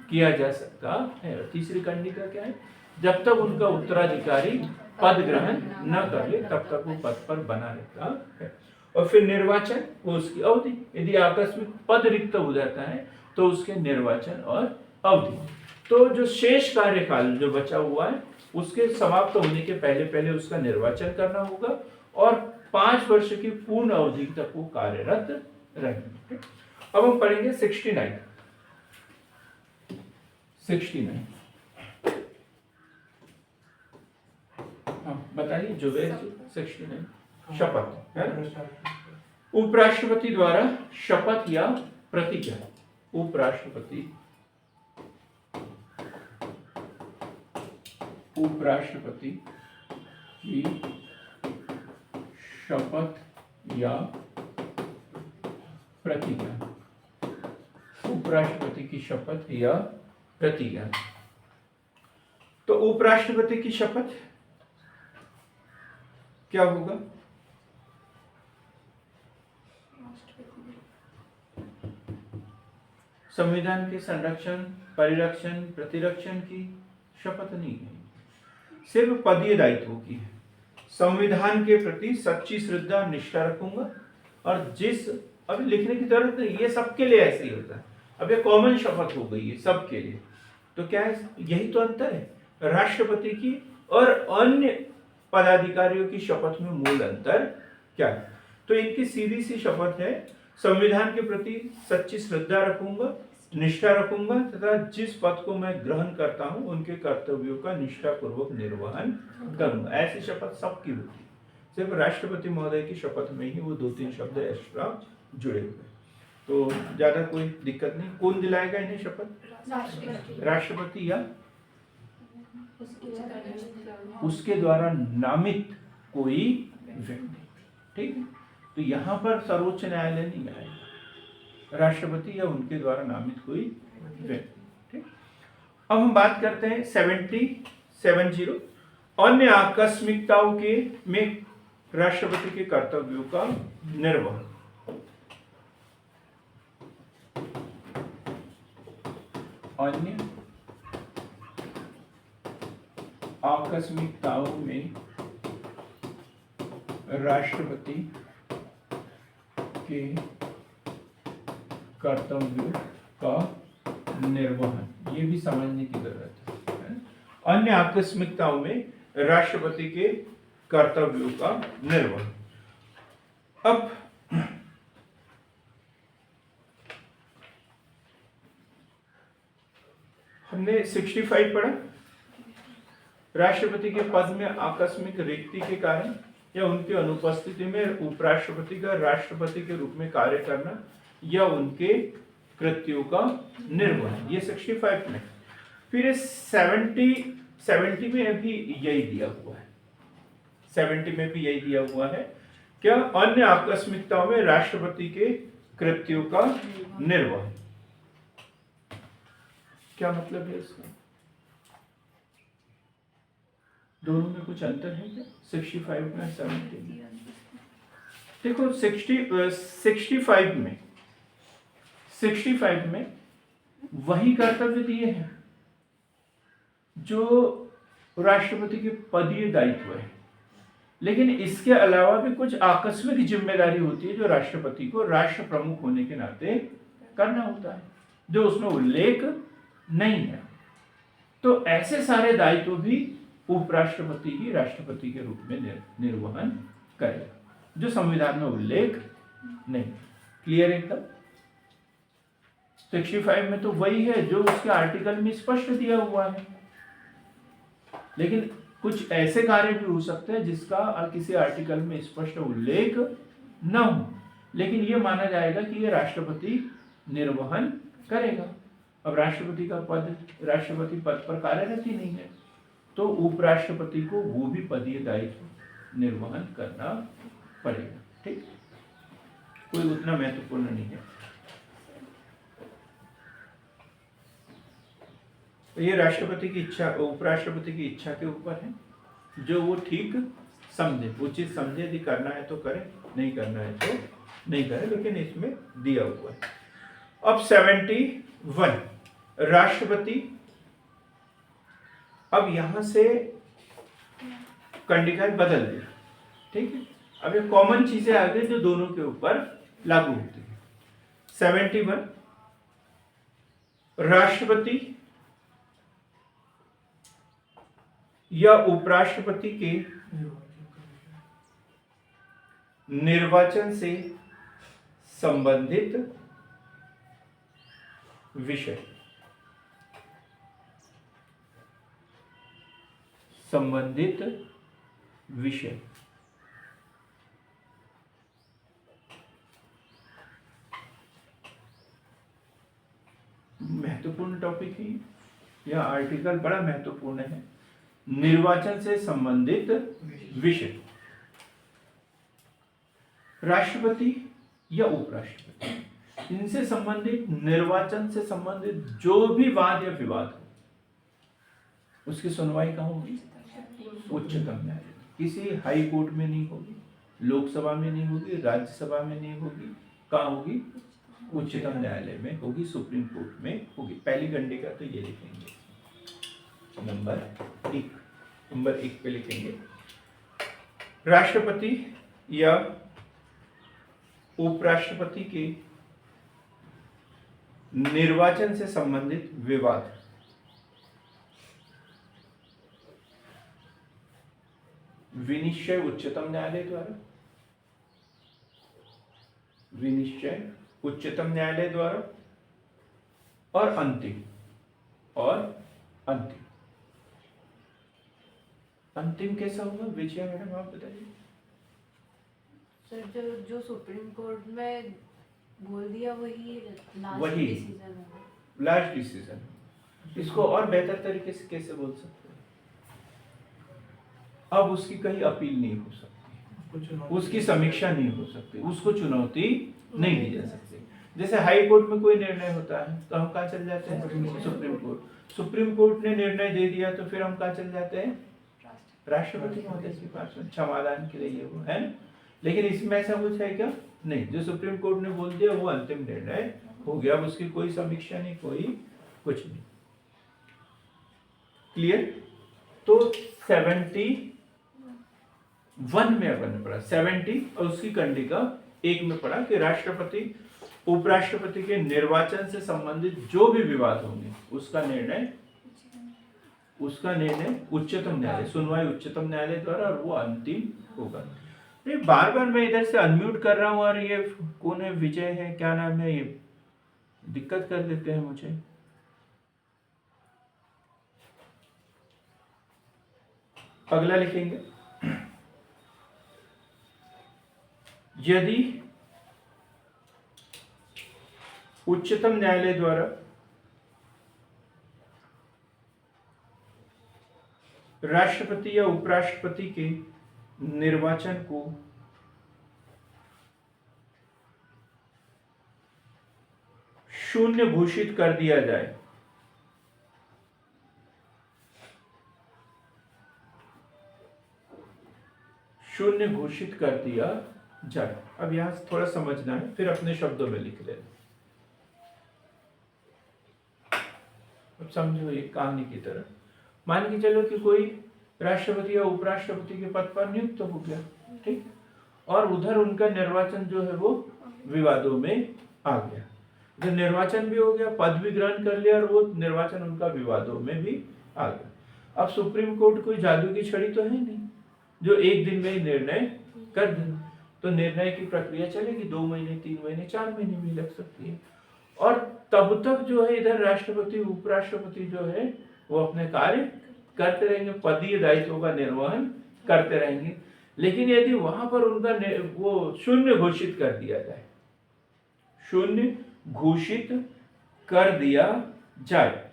किया जा सकता है। तीसरी कंडीशन क्या है, जब तक उनका उत्तराधिकारी पद ग्रहण न कर ले तब तक वो पद पर बना रहता है। और फिर निर्वाचन, वो उसकी अवधि, यदि आकस्मिक पद रिक्त हो जाता है तो उसके निर्वाचन और अवधि। तो जो शेष कार्यकाल जो बचा हुआ है उसके समाप्त होने के पहले पहले उसका निर्वाचन करना होगा और 5 वर्ष की पूर्ण अवधि तक वो कार्यरत रहेंगे। अब हम पढ़ेंगे 69। हाँ बताइए जुबैर जी, 69 शपथ है। उपराष्ट्रपति द्वारा शपथ या प्रतिज्ञा, उपराष्ट्रपति की शपथ या प्रतिज्ञा, उपराष्ट्रपति की शपथ या प्रतिज्ञा। तो उपराष्ट्रपति की शपथ क्या होगा? संविधान के संरक्षण, परिरक्षण, प्रतिरक्षण की शपथ नहीं है, सिर्फ पदीय दायित्वों की है। संविधान के प्रति सच्ची श्रद्धा निष्ठा रखूंगा, और जिस अभी लिखने की जरूरत नहीं, ये सबके लिए ऐसे ही होता है। अब ये कॉमन शपथ हो गई है सबके लिए। तो क्या है, यही तो अंतर है राष्ट्रपति की और अन्य पदाधिकारियों की शपथ में। मूल अंतर क्या है? तो इनकी सीधी सी शपथ है, संविधान के प्रति सच्ची श्रद्धा रखूंगा, निष्ठा रखूंगा तथा जिस पद को मैं ग्रहण करता हूं उनके कर्तव्यों का निष्ठापूर्वक निर्वहन करूंगा। ऐसी शपथ सबकी होती है, सिर्फ राष्ट्रपति महोदय की शपथ में ही वो 2-3 शब्द एक्स्ट्रा जुड़े हुए। तो ज्यादा कोई दिक्कत नहीं। कौन दिलाएगा इन्हें शपथ? राष्ट्रपति या उसके द्वारा नामित कोई व्यक्ति। ठीक है, तो यहाँ पर सर्वोच्च न्यायालय नहीं आएगा, राष्ट्रपति या उनके द्वारा नामित कोई व्यक्ति। ठीक, अब हम बात करते हैं 70 अन्य आकस्मिकताओं के में राष्ट्रपति के कर्तव्यों का निर्वहन। अन्य आकस्मिकताओं में राष्ट्रपति के कर्तव्यों का निर्वहन, ये भी समझने की जरूरत है। अन्य आकस्मिकताओं में राष्ट्रपति के कर्तव्यों का निर्वहन। अब हमने 65 पढ़ा, राष्ट्रपति के पद में आकस्मिक रिक्ति के कारण या उनकी अनुपस्थिति में उपराष्ट्रपति का राष्ट्रपति के रूप में कार्य करना या उनके कृत्यों का निर्वहन, ये 65 में। फिर 70 में भी यही दिया हुआ है, 70 में भी यही दिया हुआ है। क्या? अन्य आकस्मिकताओं में राष्ट्रपति के कृत्यों का निर्वहन। क्या मतलब है इसका? दोनों में कुछ अंतर है क्या? 65 में 70 में? देखो 65 65 में वही कर्तव्य दिए हैं जो राष्ट्रपति के पदीय दायित्व है, लेकिन इसके अलावा भी कुछ आकस्मिक जिम्मेदारी होती है जो राष्ट्रपति को राष्ट्र प्रमुख होने के नाते करना होता है, जो उसमें उल्लेख नहीं है। तो ऐसे सारे दायित्व भी उपराष्ट्रपति ही राष्ट्रपति के रूप में निर्वहन करेगा, जो संविधान में उल्लेख नहीं। क्लियर एकदम? 65 में तो वही है जो उसके आर्टिकल में स्पष्ट दिया हुआ है, लेकिन कुछ ऐसे कार्य भी हो सकते हैं जिसका किसी आर्टिकल में स्पष्ट उल्लेख न हो, लेकिन यह माना जाएगा कि यह राष्ट्रपति निर्वहन करेगा। अब राष्ट्रपति का पद, राष्ट्रपति पद पर कार्यरत ही नहीं है, तो उपराष्ट्रपति को वो भी पदीय दायित्व निर्वहन करना पड़ेगा। ठीक, कोई उतना महत्वपूर्ण नहीं है। तो ये राष्ट्रपति की इच्छा, उपराष्ट्रपति की इच्छा के ऊपर है, जो वो ठीक समझे, उचित समझे। यदि करना है तो करे, नहीं करना है तो नहीं करे, लेकिन इसमें दिया हुआ है। अब 71 राष्ट्रपति, अब यहां से कंडिकाएं बदल दी। ठीक है, अब ये कॉमन चीजें आ गई जो दोनों के ऊपर लागू होती है। 71 राष्ट्रपति या उपराष्ट्रपति के निर्वाचन से संबंधित विषय, संबंधित विषय महत्वपूर्ण टॉपिक है। यह आर्टिकल बड़ा महत्वपूर्ण है। निर्वाचन से संबंधित विषय, राष्ट्रपति या उपराष्ट्रपति, इनसे संबंधित, निर्वाचन से संबंधित जो भी वाद या विवाद हो, उसकी सुनवाई कहाँ होगी? उच्चतम न्यायालय। किसी हाई कोर्ट में नहीं होगी, लोकसभा में नहीं होगी, राज्यसभा में नहीं होगी, कहाँ होगी? उच्चतम न्यायालय में होगी, सुप्रीम कोर्ट में होगी। पहली कंडिका तो ये लिखेंगे, नंबर 1 पे लिखेंगे, राष्ट्रपति या उपराष्ट्रपति के निर्वाचन से संबंधित विवाद विनिश्चय उच्चतम न्यायालय द्वारा, विनिश्चय उच्चतम न्यायालय द्वारा, और अंतिम अंतिम कैसा होगा? विजया मैडम आप बताइए। सर, जो सुप्रीम कोर्ट में बोल दिया वही वही डिसीजन होगा, लास्ट डिसीजन। इसको और बेहतर तरीके से कैसे बोल सकते हैं? अब उसकी कहीं अपील नहीं हो सकती, उसकी समीक्षा नहीं हो सकती, उसको चुनौती नहीं दी जा सकती। जैसे हाई कोर्ट में कोई निर्णय होता है तो हम कहाँ चल जाते हैं? Supreme court. सुप्रीम कोर्ट ने निर्णय दे दिया तो फिर हम कहाँ चल जाते हैं? राष्ट्रपति महोदय के पास में क्षमादान के लिए वो है ना। लेकिन इसमें ऐसा कुछ है क्या? नहीं, जो सुप्रीम कोर्ट ने बोल दिया वो अंतिम निर्णय हो गया, अब उसकी कोई समीक्षा नहीं, कोई कुछ नहीं। क्लियर? तो 71 में अपन पढ़ा, 70 और उसकी कंडिका 1 में पढ़ा कि राष्ट्रपति उपराष्ट्रपति के निर्वाचन से संबंधित जो भी विवाद होंगे उसका निर्णय उच्चतम न्यायालय, सुनवाई उच्चतम न्यायालय द्वारा, और वो अंतिम होगा। बार बार मैं इधर से अनम्यूट कर रहा हूं और ये कौन है? विजय है, क्या नाम है, ये दिक्कत कर देते हैं मुझे। अगला लिखेंगे, यदि उच्चतम न्यायालय द्वारा राष्ट्रपति या उपराष्ट्रपति के निर्वाचन को शून्य घोषित कर दिया जाए, शून्य घोषित कर दिया जाए। अब यहां थोड़ा समझना है, फिर अपने शब्दों में लिख लेना। समझो एक कहानी की तरह, मान के चलो कि कोई राष्ट्रपति या उपराष्ट्रपति के पद पर नियुक्त हो गया, ठीक, और उधर उनका निर्वाचन जो है वो विवादों में आ गया। जब निर्वाचन भी हो गया, पद भी ग्रहण कर लिया, और वो निर्वाचन उनका विवादों में भी आ गया। अब सुप्रीम कोर्ट कोई जादू की छड़ी तो है नहीं जो एक दिन में ही निर्णय कर दे, तो निर्णय की प्रक्रिया चलेगी, 2 महीने, 3 महीने, 4 महीने भी लग सकती है। और तब तक जो है इधर राष्ट्रपति उपराष्ट्रपति जो है वो अपने कार्य करते रहेंगे, पदीय दायित्वों का निर्वहन करते रहेंगे। लेकिन यदि वहां पर उनका वो शून्य घोषित कर दिया जाए, शून्य घोषित कर दिया जाए,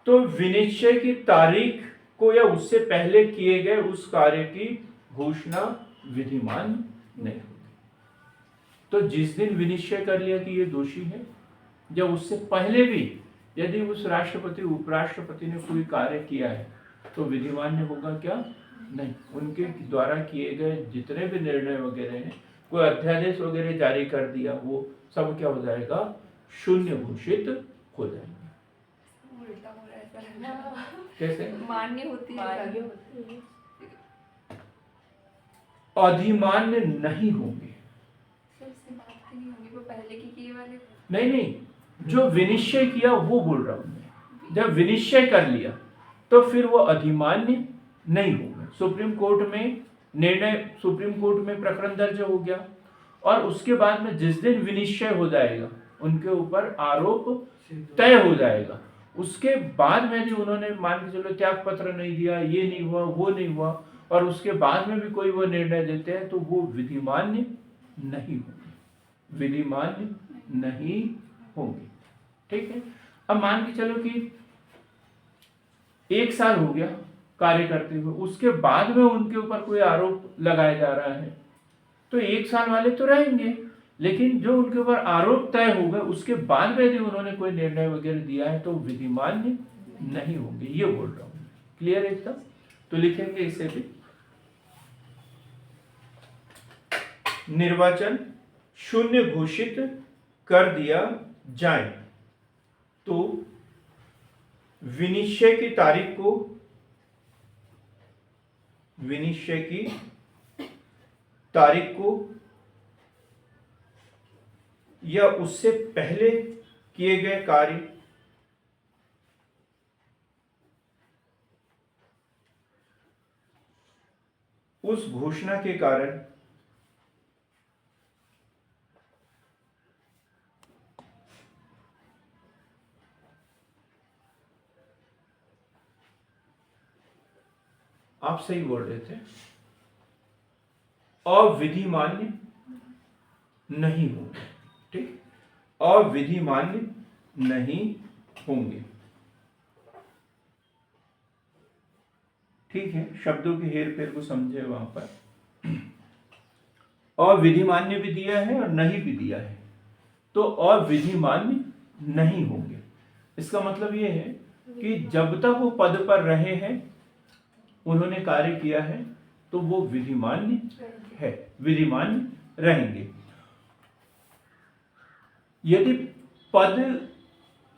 तो विनिश्चय की तारीख को या उससे पहले किए गए उस कार्य की घोषणा विधिमान नहीं होगी। तो जिस दिन विनिश्चय कर लिया कि ये दोषी है, जब उससे पहले भी यदि उस राष्ट्रपति उपराष्ट्रपति ने कोई कार्य किया है तो विधिमान्य होगा क्या? नहीं। उनके द्वारा किए गए जितने भी निर्णय वगैरह हैं, कोई अध्यादेश वगैरह जारी कर दिया, वो सब क्या हो जाएगा? शून्य घोषित हो जाएंगे। उल्टा हो रहा है ऐसा लग रहा है। कैसे? मान्य होती है मान्य सर। होती है। अधिमान्य नहीं होंगे। सर इससे बात नहीं होगी, वो पहले की किए वाले। नहीं नहीं, जो विनिश्चय किया वो बोल रहा हूं मैं। जब विनिश्चय कर लिया तो फिर वो अधिमान्य नहीं होंगे। सुप्रीम कोर्ट में निर्णय, सुप्रीम कोर्ट में प्रकरण दर्ज हो गया, और उसके बाद में जिस दिन विनिश्चय हो जाएगा, उनके ऊपर आरोप तय हो जाएगा, उसके बाद में भी उन्होंने मान के चलो त्याग पत्र नहीं दिया, ये नहीं हुआ, वो नहीं हुआ, और उसके बाद में भी कोई वो निर्णय देते हैं, तो वो विधिमान्य नहीं होंगे, विधिमान्य नहीं होंगे। ठीक है। अब मान के चलो कि 1 साल हो गया कार्य करते हुए, उसके बाद में उनके ऊपर कोई आरोप लगाया जा रहा है, तो 1 साल वाले तो रहेंगे, लेकिन जो उनके ऊपर आरोप तय हो गए उसके बाद में यदि उन्होंने कोई निर्णय वगैरह दिया है तो विधिमान्य नहीं होंगे, ये बोल रहा हूं। क्लियर है एकदम? तो लिखेंगे इसे भी, निर्वाचन शून्य घोषित कर दिया जाए तो विनिश्चय की तारीख को, विनिश्चय की तारीख को या उससे पहले किए गए कार्य उस घोषणा के कारण आप सही बोल रहे थे, अविधिमान्य नहीं होंगे। ठीक, अविधिमान्य नहीं होंगे। ठीक है, शब्दों की हेर फेर को समझे वहां पर। अविधिमान्य भी दिया है और नहीं भी दिया है, तो अविधिमान्य नहीं होंगे। इसका मतलब यह है कि जब तक वो पद पर रहे हैं, उन्होंने कार्य किया है, तो वो विधिमान्य है, विधिमान्य रहेंगे। यदि पद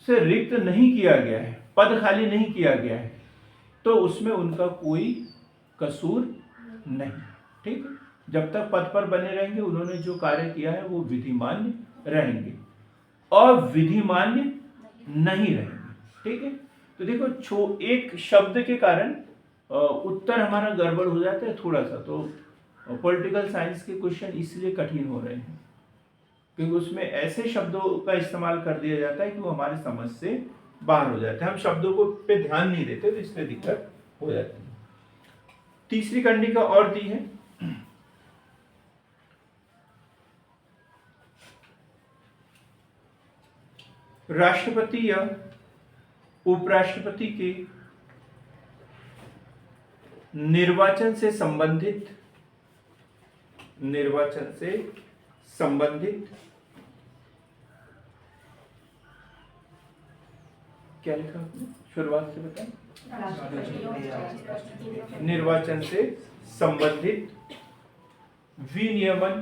से रिक्त नहीं किया गया है, पद खाली नहीं किया गया है, तो उसमें उनका कोई कसूर नहीं। ठीक, जब तक पद पर बने रहेंगे, उन्होंने जो कार्य किया है वो विधिमान्य रहेंगे, अविधिमान्य नहीं रहेंगे। ठीक है। तो देखो, एक शब्द के कारण उत्तर हमारा गड़बड़ हो जाता है थोड़ा सा। तो पॉलिटिकल साइंस के क्वेश्चन इसलिए कठिन हो रहे हैं क्योंकि उसमें ऐसे शब्दों का इस्तेमाल कर दिया जाता है कि वो हमारे समझ से बाहर हो जाते हैं। हम शब्दों को पे ध्यान नहीं देते, तो इसमें दिक्कत हो जाती है। तीसरी कंडिका और दी है, राष्ट्रपति या उपराष्ट्रपति के निर्वाचन से संबंधित क्या लिखा आपने? शुरुआत से बताएं। निर्वाचन से संबंधित विनियमन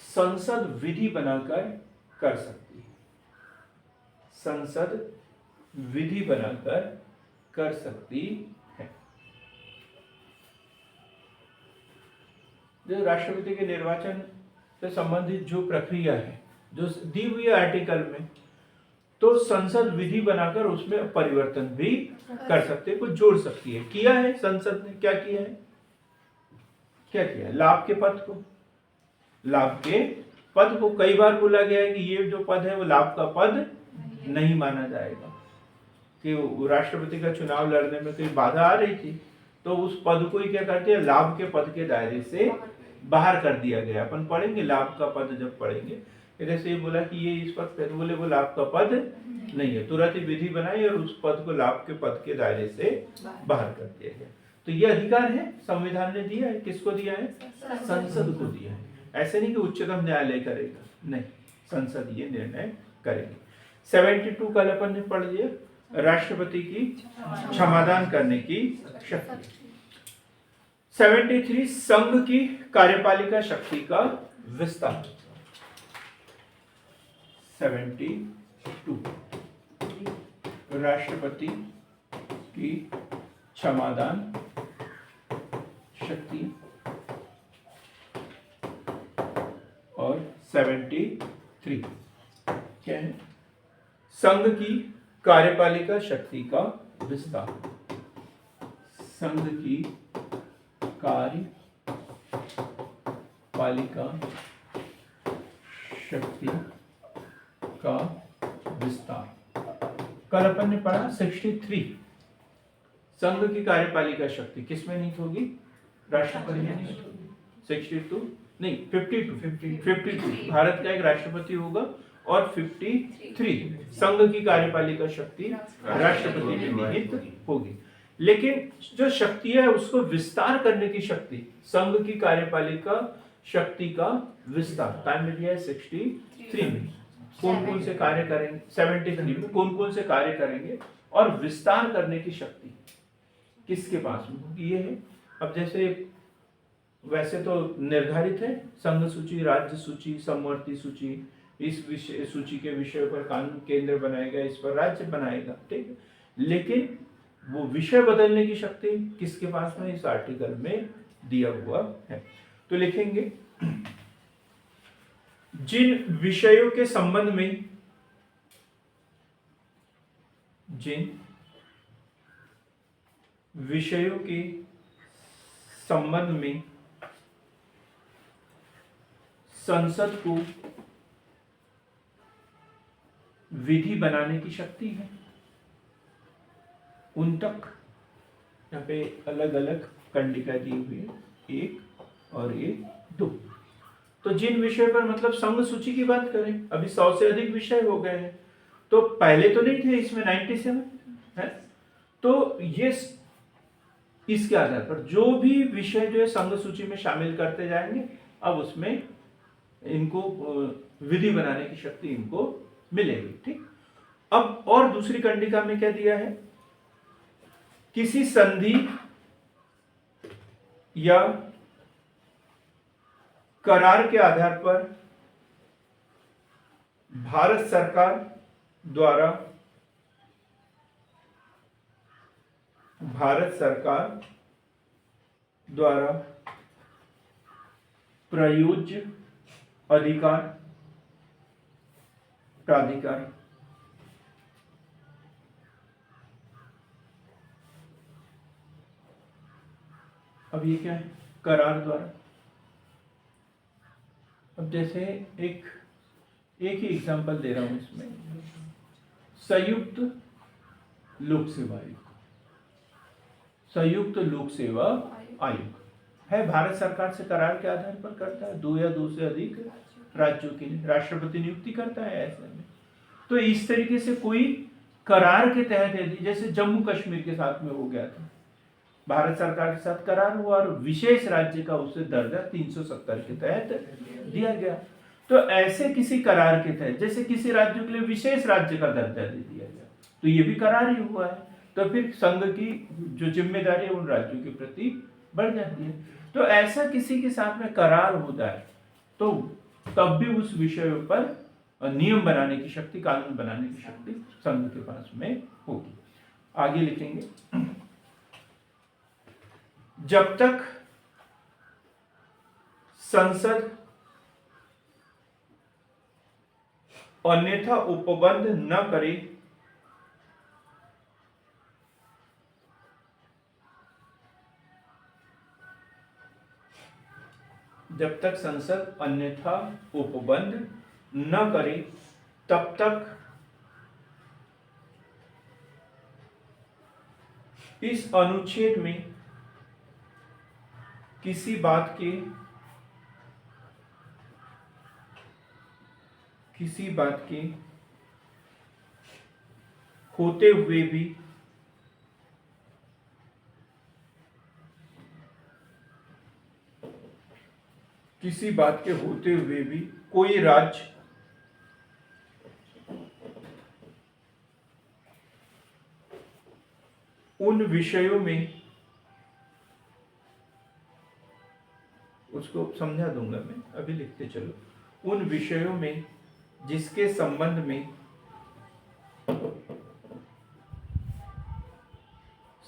संसद विधि बनाकर कर सकती है। संसद विधि बनाकर कर सकती है। जो राष्ट्रपति के निर्वाचन से संबंधित जो प्रक्रिया है जो दी हुई है आर्टिकल में, तो संसद विधि बनाकर उसमें परिवर्तन भी कर सकते हैं, कुछ जोड़ सकती है। किया है संसद ने, क्या किया है, क्या किया है? लाभ के पद को कई बार बोला गया है कि ये जो पद है वो लाभ का पद नहीं माना जाएगा, कि राष्ट्रपति का चुनाव लड़ने में कोई बाधा आ रही थी तो उस पद को ही क्या करते हैं, लाभ के पद के दायरे से बाहर कर दिया गया। अपन पढ़ेंगे लाभ का पद, जब पढ़ेंगे जैसे ये बोला कि ये इस पद पे, बोले वो लाभ का पद नहीं है, तुरंत ही विधि बनाई और उस पद को लाभ के पद के दायरे से बाहर कर दिया गया। तो ये अधिकार है, संविधान ने दिया है। किसको दिया है? संसद को दिया है। ऐसे नहीं कि उच्चतम न्यायालय करेगा, नहीं, संसद ये निर्णय करेगी। 72 कल अपन ने पढ़ लिया, राष्ट्रपति की क्षमादान करने की शक्ति। 73 संघ की कार्यपालिका शक्ति का विस्तार। 72 राष्ट्रपति की क्षमादान शक्ति और 73 क्या है? संघ की कार्यपालिका शक्ति का विस्तार। संघ की कार्यपालिका शक्ति का विस्तार। कल अपन ने पढ़ा 63 संघ की कार्यपालिका शक्ति किसमें निहित होगी? राष्ट्रपति में निहित होगी। 62 नहीं 52 भारत का एक राष्ट्रपति होगा और 53 संघ की कार्यपालिका शक्ति राष्ट्रपति में निहित होगी। लेकिन जो शक्ति है उसको विस्तार करने की शक्ति, संघ की कार्यपालिका शक्ति का विस्तार टाइम में दिया है 63 में। कौन कौन से कार्य करेंगे? 73 में कौन कौन से कार्य करेंगे और विस्तार करने की शक्ति किसके पास में? ये है। अब जैसे वैसे तो निर्धारित है संघ सूची, राज्य सूची, समवर्ती सूची, इस विषय सूची के विषय पर कानून केंद्र बनाएगा, इस पर राज्य बनाएगा, ठीक है। लेकिन वो विषय बदलने की शक्ति किसके पास में? इस आर्टिकल में दिया हुआ है। तो लिखेंगे जिन विषयों के संबंध में संसद को विधि बनाने की शक्ति है, उन तक यहाँ पे अलग अलग कंडिका दी हुई है, 1 और 2। तो जिन विषय पर मतलब संघ सूची की बात करें, अभी 100 से अधिक विषय हो गए हैं, तो पहले तो नहीं थे, इसमें 97 है। तो ये इसके आधार पर जो भी विषय जो है संघ सूची में शामिल करते जाएंगे, अब उसमें इनको विधि बनाने की शक्ति इनको मिलेगी, ठीक। अब और दूसरी कंडिका में क्या दिया है? किसी संधि या करार के आधार पर भारत सरकार द्वारा प्रयोज्य अधिकार प्राधिकार अब ये क्या है? करार द्वारा। अब जैसे एक ही एग्जांपल दे रहा हूं इसमें, संयुक्त लोक सेवा आयोग है, भारत सरकार से करार के आधार पर करता है, 2 या 2 से अधिक राज्यों के लिए राष्ट्रपति नियुक्ति करता है ऐसे में। तो इस तरीके से कोई करार के तहत यदि जैसे जम्मू कश्मीर के साथ में हो गया था, भारत सरकार के साथ करार हुआ और विशेष राज्य का उसे दर्जा 370 के तहत दिया गया। तो ऐसे किसी करार के तहत जैसे किसी राज्य के लिए विशेष राज्य का दर्जा दे दिया गया, तो ये भी करार ही हुआ है। तो फिर संघ की जो जिम्मेदारी है उन राज्यों के प्रति बढ़ जाती है। तो ऐसा किसी के साथ में करार होता है तो तब भी उस विषय पर नियम बनाने की शक्ति, कानून बनाने की शक्ति संघ के पास में होगी। आगे लिखेंगे, जब तक संसद अन्यथा उपबंध न करे जब तक संसद अन्यथा उपबंध न करे तब तक इस अनुच्छेद में किसी बात के होते हुए भी कोई राज्य उन विषयों में, उसको समझा दूंगा मैं, अभी लिखते चलो, उन विषयों में जिसके संबंध में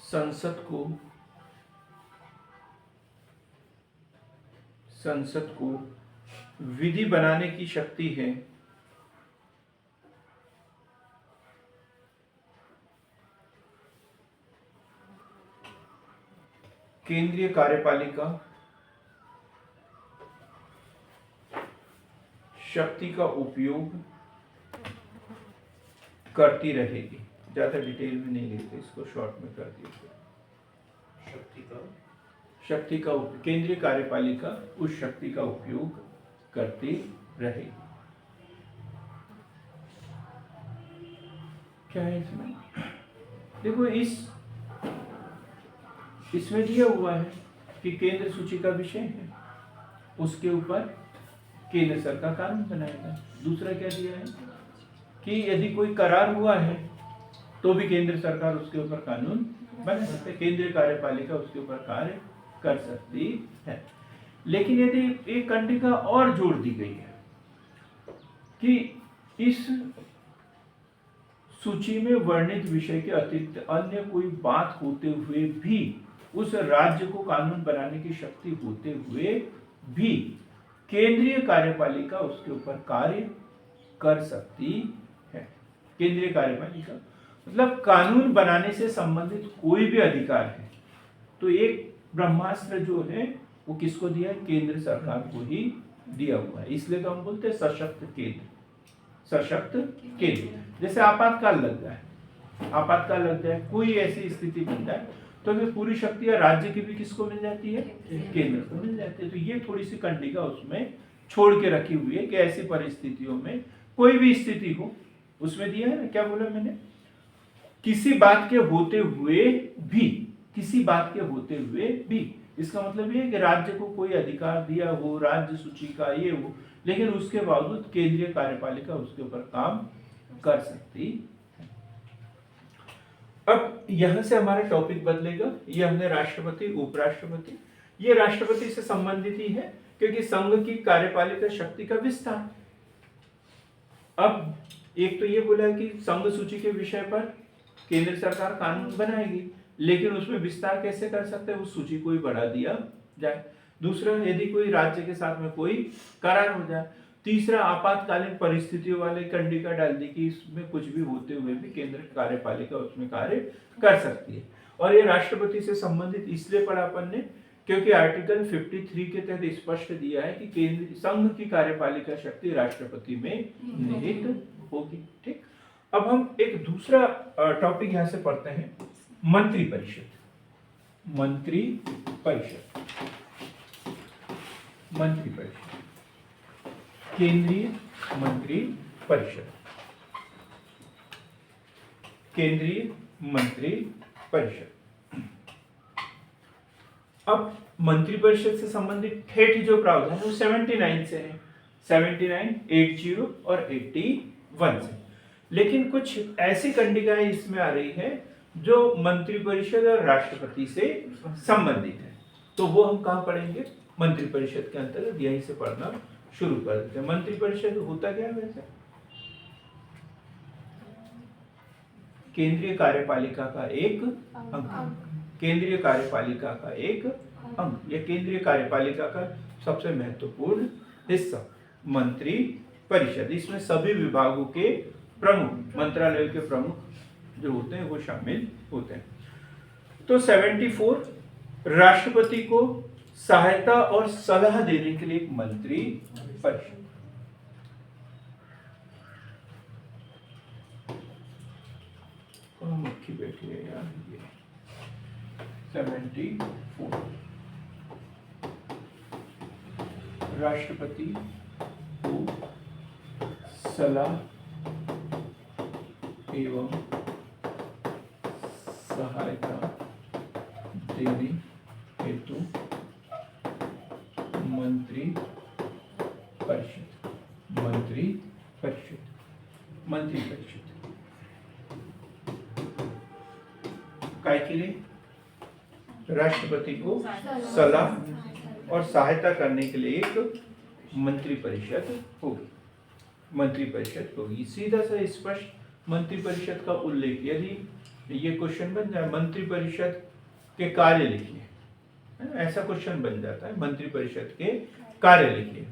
संसद को विधि बनाने की शक्ति है, केंद्रीय कार्यपालिका शक्ति का उपयोग करती रहेगी। ज्यादा डिटेल में नहीं लिखते, इसको शॉर्ट में कर दिया। शक्ति का केंद्रीय कार्यपालिका उस शक्ति का उपयोग करती रहेगी। क्या है इसमें? देखो, इसमें दिया हुआ है कि केंद्र सूची का विषय है, उसके ऊपर केंद्र सरकार कानून बनाएगा। दूसरा क्या दिया है कि यदि कोई करार हुआ है तो भी केंद्र सरकार उसके ऊपर कानून बना सकते है, केंद्रीय कार्यपालिका उसके ऊपर कार्य कर सकती है। लेकिन यदि एक कंडिका और जोड़ दी गई है कि इस सूची में वर्णित विषय के अतिरिक्त अन्य कोई बात होते हुए भी, उस राज्य को कानून बनाने की शक्ति होते हुए भी केंद्रीय कार्यपालिका उसके ऊपर कार्य कर सकती है। केंद्रीय कार्यपालिका मतलब कानून बनाने से संबंधित कोई भी अधिकार है तो एक ब्रह्मास्त्र जो है वो किसको दिया है? केंद्र सरकार को ही दिया हुआ है। इसलिए तो हम बोलते हैं सशक्त केंद्र, सशक्त केंद्र। जैसे आपातकाल लग जाए, कोई ऐसी स्थिति बन जाए तो फिर पूरी शक्तियां राज्य की भी किसको मिल जाती है? केंद्र को मिल जाती है। तो ये थोड़ी सी कंडिका उसमें छोड़ के रखी हुई है कि ऐसी परिस्थितियों में कोई भी स्थिति हो, उसमें दिया है ना, क्या बोला मैंने, किसी बात के होते हुए भी, इसका मतलब ये है कि राज्य को कोई अधिकार दिया हो, राज्य सूची का ये हो, लेकिन उसके बावजूद केंद्रीय कार्यपालिका उसके ऊपर काम कर सकती है। अब यहां से हमारा टॉपिक बदलेगा। ये हमने राष्ट्रपति, उपराष्ट्रपति, ये राष्ट्रपति से संबंधित ही है क्योंकि संघ की कार्यपालिका शक्ति का विस्तार। अब एक तो ये बोला है कि संघ सूची के विषय पर केंद्र सरकार कानून बनाएगी, लेकिन उसमें विस्तार कैसे कर सकते हैं? उस सूची को ही बढ़ा दिया जाए। दूसरा, यदि कोई राज्य के साथ में कोई करार हो जाए। तीसरा, आपातकालीन परिस्थितियों वाले कंडिका डाल दी कि इसमें कुछ भी होते हुए भी केंद्र कार्यपालिका उसमें कार्य कर सकती है। और ये राष्ट्रपति से संबंधित इसलिए पढ़ा अपन ने क्योंकि आर्टिकल 53 के तहत स्पष्ट दिया है कि केंद्र संघ की कार्यपालिका शक्ति राष्ट्रपति में निहित होगी। ठीक, अब हम एक दूसरा टॉपिक यहां से पढ़ते हैं, मंत्रिपरिषद। केंद्रीय मंत्रिपरिषद। अब मंत्रिपरिषद से संबंधित ठेठ जो प्रावधान है वो 79 से है, 79, 80 और 81 से। लेकिन कुछ ऐसी कंडिकाएं इसमें आ रही है जो मंत्रिपरिषद और राष्ट्रपति से संबंधित है, तो वो हम कहाँ पढ़ेंगे? मंत्रिपरिषद के अंतर्गत, यहीं से पढ़ना शुरू कर देते हैं। मंत्रिपरिषद होता क्या है वैसे? केंद्रीय कार्यपालिका का एक अंग, केंद्रीय कार्यपालिका का एक अंग, यह केंद्रीय कार्यपालिका का सबसे महत्वपूर्ण हिस्सा। मंत्री परिषद, इसमें सभी विभागों के प्रमुख, मंत्रालयों के प्रमुख जो होते हैं वो शामिल होते हैं। तो 74 राष्ट्रपति को सहायता और सलाह देने के लिए एक मंत्री परिषद। मक्खी बैठी है यार ये। 74 राष्ट्रपति को सलाह एवं सहायता देने हेतु मंत्री परिषद, मंत्री परिषद, मंत्री परिषद काय के लिए? राष्ट्रपति को सलाह और सहायता करने के लिए एक मंत्री परिषद होगी, मंत्री परिषद होगी। सीधा सा स्पष्ट मंत्री परिषद का उल्लेख, यदि ये क्वेश्चन बन जाए मंत्री परिषद के कार्य लिखिए, ऐसा क्वेश्चन बन जाता है, मंत्री परिषद के कार्य लिखिए।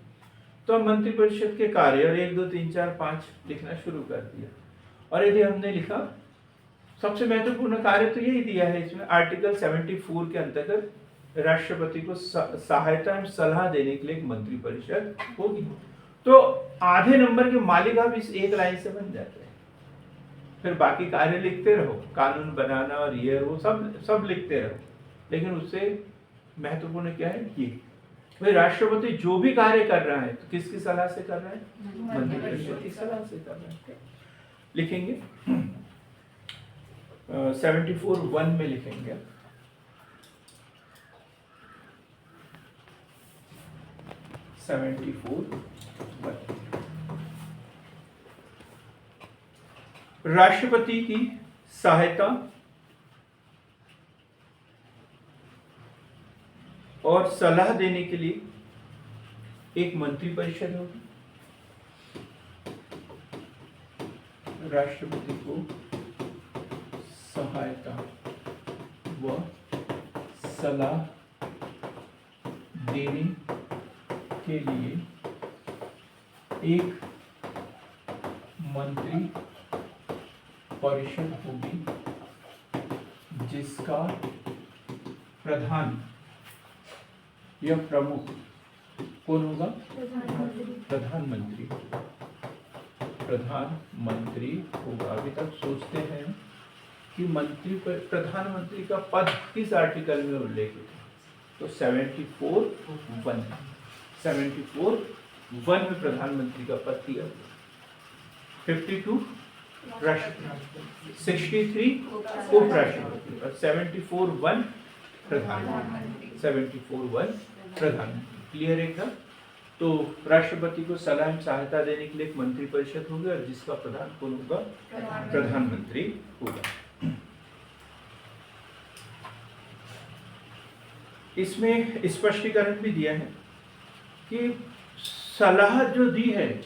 तो हम मंत्री परिषद के कार्य और 1 2 3 4 5 लिखना शुरू कर दिया। और यदि हमने लिखा सबसे महत्वपूर्ण कार्य तो यही दिया है इसमें, आर्टिकल 74 के अंतर्गत राष्ट्रपति को सहायता एवं सलाह देने के लिए एक मंत्री परिषद होगी। तो आधे नंबर के मालिका भी इस एक लाइन से बन जाते हैं। फिर बाकी कार्य लिखते रहो, कानून बनाना और ये वो सब लिखते रहो, लेकिन उससे महत्वपूर्ण क्या है ये, भाई राष्ट्रपति जो भी कार्य कर रहा है तो किसकी सलाह से कर रहा है? मंत्री परिषद की सलाह से कर रहा है। लिखेंगे 74(1) में लिखेंगे 74(1) राष्ट्रपति की सहायता और सलाह देने के लिए एक मंत्री परिषद होगी। राष्ट्रपति को सहायता व सलाह देने के लिए एक मंत्री परिषद होगी, जिसका प्रधान या प्रमुख कौन होगा? प्रधानमंत्री, प्रधानमंत्री होगा। अभी तक सोचते हैं कि मंत्री पर प्रधानमंत्री का पद किस आर्टिकल में उल्लेखित है? तो 74(1) में प्रधानमंत्री का पद दिया। 52 राष्ट्रपति, 63 उपराष्ट्रपति और 74(1) प्रधानमंत्री, 74(1) प्रधानमंत्री। क्लियर है क्या? तो राष्ट्रपति को सलाह एवं सहायता देने के लिए एक मंत्री परिषद होगी और जिसका प्रधान कौन होगा? प्रधानमंत्री होगा। इसमें स्पष्टीकरण भी दिया है कि सलाह जो दी है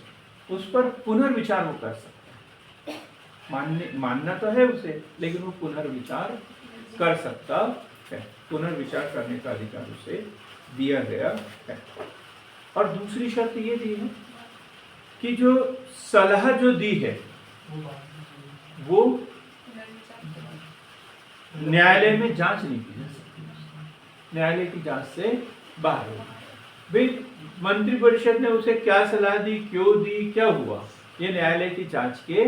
उस पर पुनर्विचार वो कर सकता है। मानना तो है उसे, लेकिन वो पुनर्विचार कर सकता है। पुनर्विचार करने का अधिकार उसे दिया गया है। और दूसरी शर्त ये दी है कि जो सलाह जो दी है वो न्यायालय में जांच नहीं की जा सकती, न्यायालय की जांच से बाहर होगी। भाई मंत्री परिषद ने उसे क्या सलाह दी, क्यों दी, क्या हुआ, ये न्यायालय की जांच के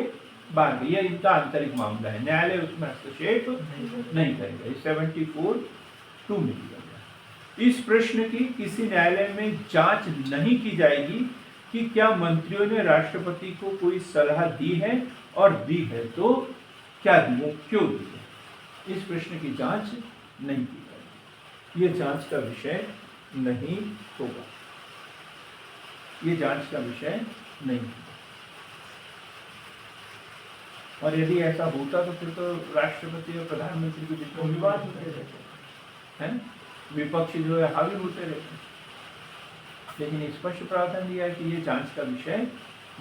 बाहर, ये इनका आंतरिक मामला है, न्यायालय उसमें हस्तक्षेप नहीं करेगा। 74(2) में दिया गया। इस प्रश्न की किसी न्यायालय में जांच नहीं की जाएगी कि क्या मंत्रियों ने राष्ट्रपति को कोई सलाह दी है और दी है तो क्या दी है, क्यों दी है। इस प्रश्न की जांच नहीं की जाएगी, ये जांच का विषय नहीं होगा, ये जांच का विषय नहीं होगा। और यदि ऐसा होता तो फिर तो राष्ट्रपति और प्रधानमंत्री के बीच में विवाद होते रहते हैं, विपक्ष जो है हावी होते रहते हैं। लेकिन स्पष्ट प्रावधान दिया है कि ये जांच का विषय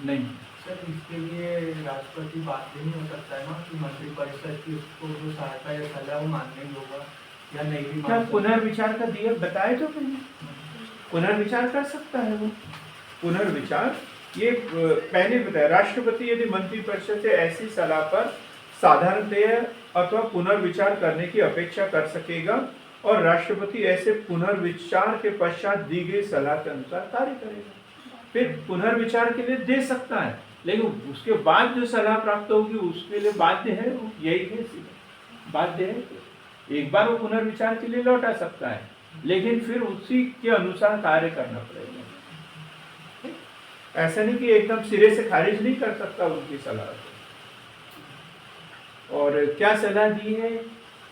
नहीं है। सर इसके लिए राष्ट्रपति बाध्य नहीं हो सकता है ना कि मंत्रिपरिषद की उसको जो सहायता या सलाह वो मानना ही होगा या नहीं भी क्या मान सकता? पुनर्विचार का दिया बताए तो मैंने, पुनर्विचार कर सकता है वो। पुनर्विचार ये पहले बताया, राष्ट्रपति यदि मंत्रिपरिषद से ऐसी सलाह पर साधारणतः अथवा पुनर्विचार करने की अपेक्षा कर सकेगा और राष्ट्रपति ऐसे पुनर्विचार के पश्चात दी गई सलाह के अनुसार कार्य करेगा। फिर पुनर्विचार के लिए दे सकता है, लेकिन उसके बाद जो सलाह प्राप्त होगी उसके लिए बाध्य है, वो यही है, सीधा बाध्य है। एक बार वो पुनर्विचार के लिए लौटा सकता है, लेकिन फिर उसी के अनुसार कार्य करना पड़ेगा। ऐसा नहीं कि एकदम सिरे से खारिज नहीं कर सकता उनकी सलाह को। और क्या सलाह दी है,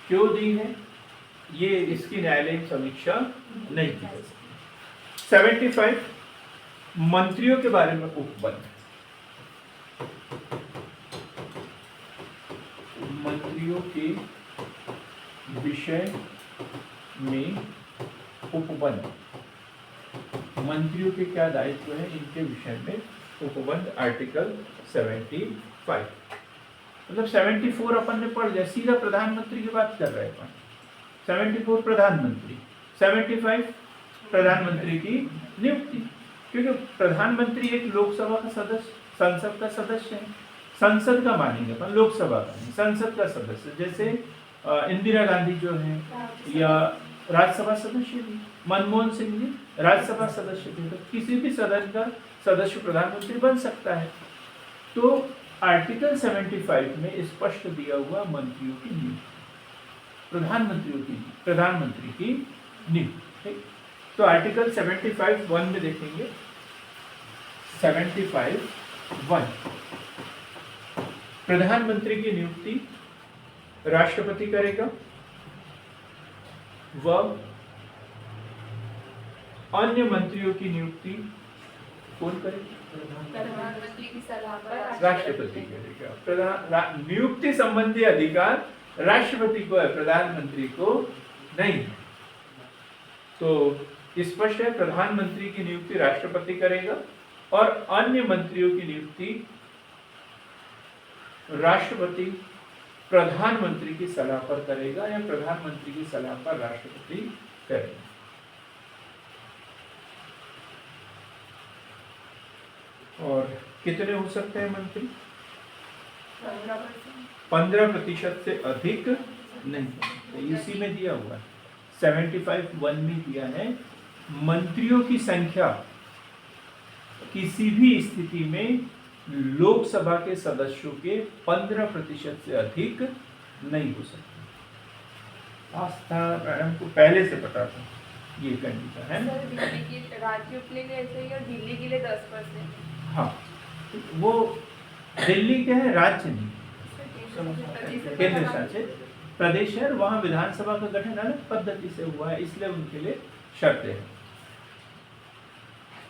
क्यों दी है, ये इसकी न्यायालयिक समीक्षा नहीं की जा सकती। 75 मंत्रियों के बारे में उपबंध। मंत्रियों के विषय में उपबंध, मंत्रियों के क्या दायित्व है इनके विषय में उपबंध आर्टिकल 75। मतलब 74 अपन ने पढ़ लिया, सीधा प्रधानमंत्री की बात कर रहे हैं अपन। 74 प्रधानमंत्री, 75 प्रधानमंत्री की नियुक्ति, क्योंकि प्रधानमंत्री एक लोकसभा का सदस्य, संसद का सदस्य है। संसद का मानेंगे अपन, लोकसभा का नहीं, संसद का सदस्य। जैसे इंदिरा गांधी जो है या राज्यसभा सदस्य भी, मनमोहन सिंह जी राज्यसभा सदस्य थे, तो किसी भी सदन का सदस्य प्रधानमंत्री बन सकता है। तो आर्टिकल 75 में स्पष्ट दिया हुआ मंत्रियों की नियुक्ति, प्रधानमंत्री की नियुक्ति। तो आर्टिकल 75(1) में देखेंगे, 75(1) प्रधानमंत्री की नियुक्ति राष्ट्रपति करेगा व अन्य मंत्रियों की नियुक्ति कौन करेगा? प्रधानमंत्री की सलाह पर राष्ट्रपति करेगा। नियुक्ति संबंधी अधिकार राष्ट्रपति को है, प्रधानमंत्री को नहीं। तो स्पष्ट है, प्रधानमंत्री की नियुक्ति राष्ट्रपति करेगा और अन्य मंत्रियों की नियुक्ति राष्ट्रपति प्रधानमंत्री की सलाह पर करेगा या प्रधानमंत्री की सलाह पर राष्ट्रपति करेगा। और कितने हो सकते हैं मंत्री? 15% से अधिक नहीं। तो इसी में दिया हुआ है, 75(1) में दिया है, मंत्रियों की संख्या किसी भी स्थिति में लोकसभा के सदस्यों के 15% से अधिक नहीं हो सकती। आस्था मैडम को पहले से पता था ये कंडीशन है। सर दिल्ली के राज्यों के लिए ऐसे ही और दिल्ली के लिए 10%। हाँ, वो दिल्ली क्या है, राज्य नहीं, केंद्र शासित प्रदेश है, वहाँ विधानसभा का गठन अलग पद्धति से हुआ है, इसलिए उनके लिए शर्तें हैं।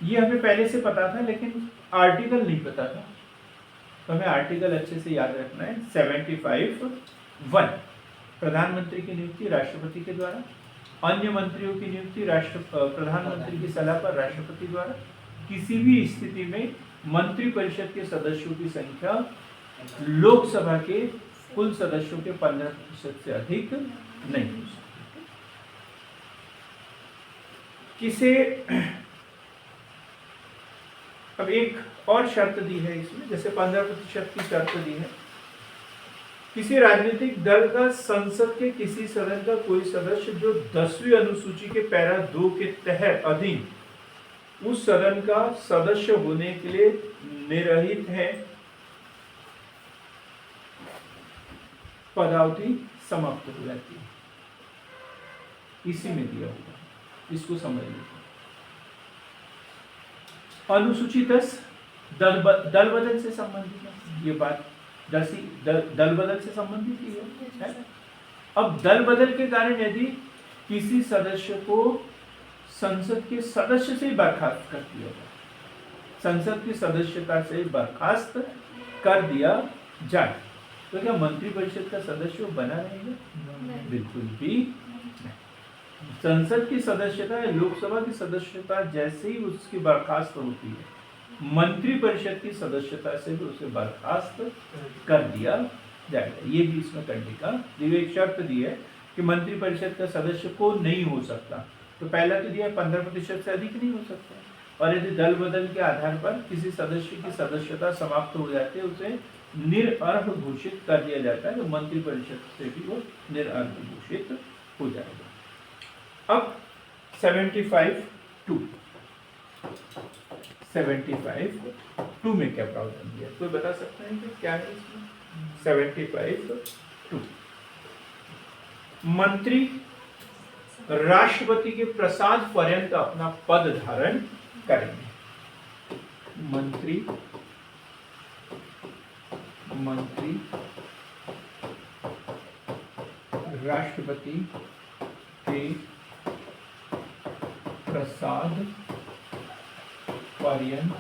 ये हमें पहले से पता था, लेकिन आर्टिकल नहीं पता था, तो हमें आर्टिकल अच्छे से याद रखना है। 75(1) प्रधानमंत्री की नियुक्ति राष्ट्रपति के द्वारा, अन्य मंत्रियों की नियुक्ति प्रधानमंत्री की सलाह पर राष्ट्रपति द्वारा। किसी भी स्थिति में मंत्रिपरिषद के सदस्यों की संख्या लोकसभा के कुल सदस्यों के 15% से अधिक नहीं हो सकती। किसे अब एक और शर्त दी है इसमें, जैसे 15% की शर्त दी है, किसी राजनीतिक दल का संसद के किसी सदन का कोई सदस्य जो 10वीं अनुसूची के पैरा 2 के तहत अधीन उस सदन का सदस्य होने के लिए निर्हित है, पदावधि समाप्त हो जाती है। इसी में दिया हुआ, इसको समझ लीजिए। अनुसूची 10 दल बदल से संबंधित है, ये बात दल बदल से संबंधित ही है। अब दल बदल के कारण यदि किसी सदस्य को संसद के सदस्य से बर्खास्त कर दिया जाए, संसद की सदस्यता से बर्खास्त कर दिया जाए, तो क्या मंत्रिपरिषद का सदस्य बना रहेगा? बिल्कुल भी नहीं। संसद की सदस्यता या लोकसभा की सदस्यता जैसे ही उसकी बर्खास्त होती है, मंत्रिपरिषद की सदस्यता से भी उसे बर्खास्त कर दिया जाएगा। ये भी इसमें करने का एक शर्त दी है कि मंत्रिपरिषद का सदस्य को नहीं हो सकता। तो पहला तो दिया 15% से अधिक नहीं हो सकता, और यदि दल बदल के आधार पर किसी सदस्य की सदस्यता समाप्त हो जाती है उसे निरर्ह घोषित कर दिया जाता है, तो मंत्रिपरिषद से भी वो निरर्ह घोषित हो जाएगा। अब 75(2) में क्या प्रावधान दिया, कोई बता सकते हैं कि क्या है इसमें? 75(2) मंत्री राष्ट्रपति के प्रसाद पर्यंत अपना पद धारण करेंगे। मंत्री राष्ट्रपति के प्रसाद पर्यंत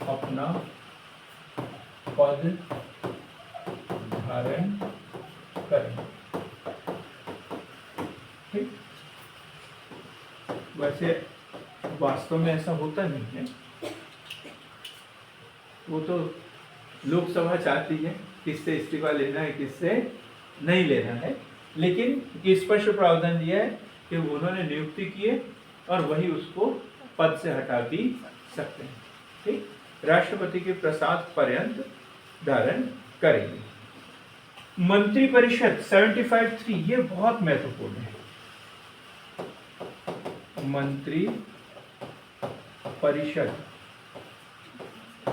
अपना पद धारण करेंगे। ठीक, वैसे वास्तव में ऐसा होता नहीं है, वो तो लोकसभा चाहती है किससे इस्तीफा लेना है किससे नहीं लेना है, लेकिन स्पष्ट प्रावधान दिया है कि उन्होंने नियुक्ति की है और वही उसको पद से हटा भी सकते हैं। ठीक, राष्ट्रपति के प्रसाद पर्यंत धारण करेंगे। मंत्रिपरिषद 75(3) ये बहुत महत्वपूर्ण है। मंत्री परिषद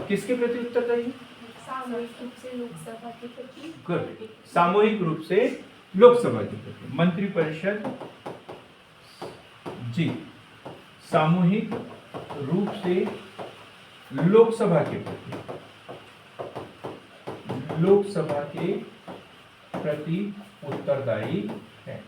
किसके प्रति उत्तरदायी है? सामूहिक रूप से लोकसभा के प्रति। गुड, सामूहिक रूप से लोकसभा के प्रति। मंत्रिपरिषद जी सामूहिक रूप से लोकसभा के प्रति उत्तरदायी है।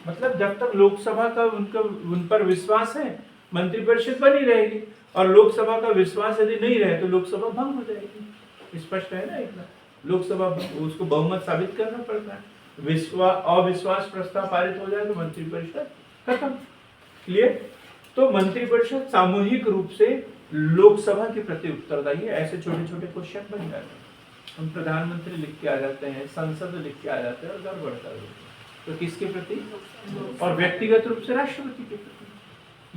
मतलब जब तक लोकसभा का उन पर विश्वास है मंत्रिपरिषद बनी रहेगी, और लोकसभा का विश्वास यदि नहीं रहे तो लोकसभा भंग हो जाएगी। स्पष्ट है ना? एकदम लोकसभा उसको बहुमत साबित करना पड़ता है। अविश्वास प्रस्ताव पारित हो जाए तो मंत्रिपरिषद खत्म। क्लियर? तो मंत्रिपरिषद सामूहिक रूप से लोकसभा के प्रति उत्तरदायी है। ऐसे छोटे छोटे क्वेश्चन बन जाते हैं। हम प्रधानमंत्री लिख के आ जाते हैं, संसद लिख के आ जाते हैं और गड़बड़ कर देते हैं। तो किसके प्रति? और व्यक्तिगत रूप से राष्ट्रपति के प्रति।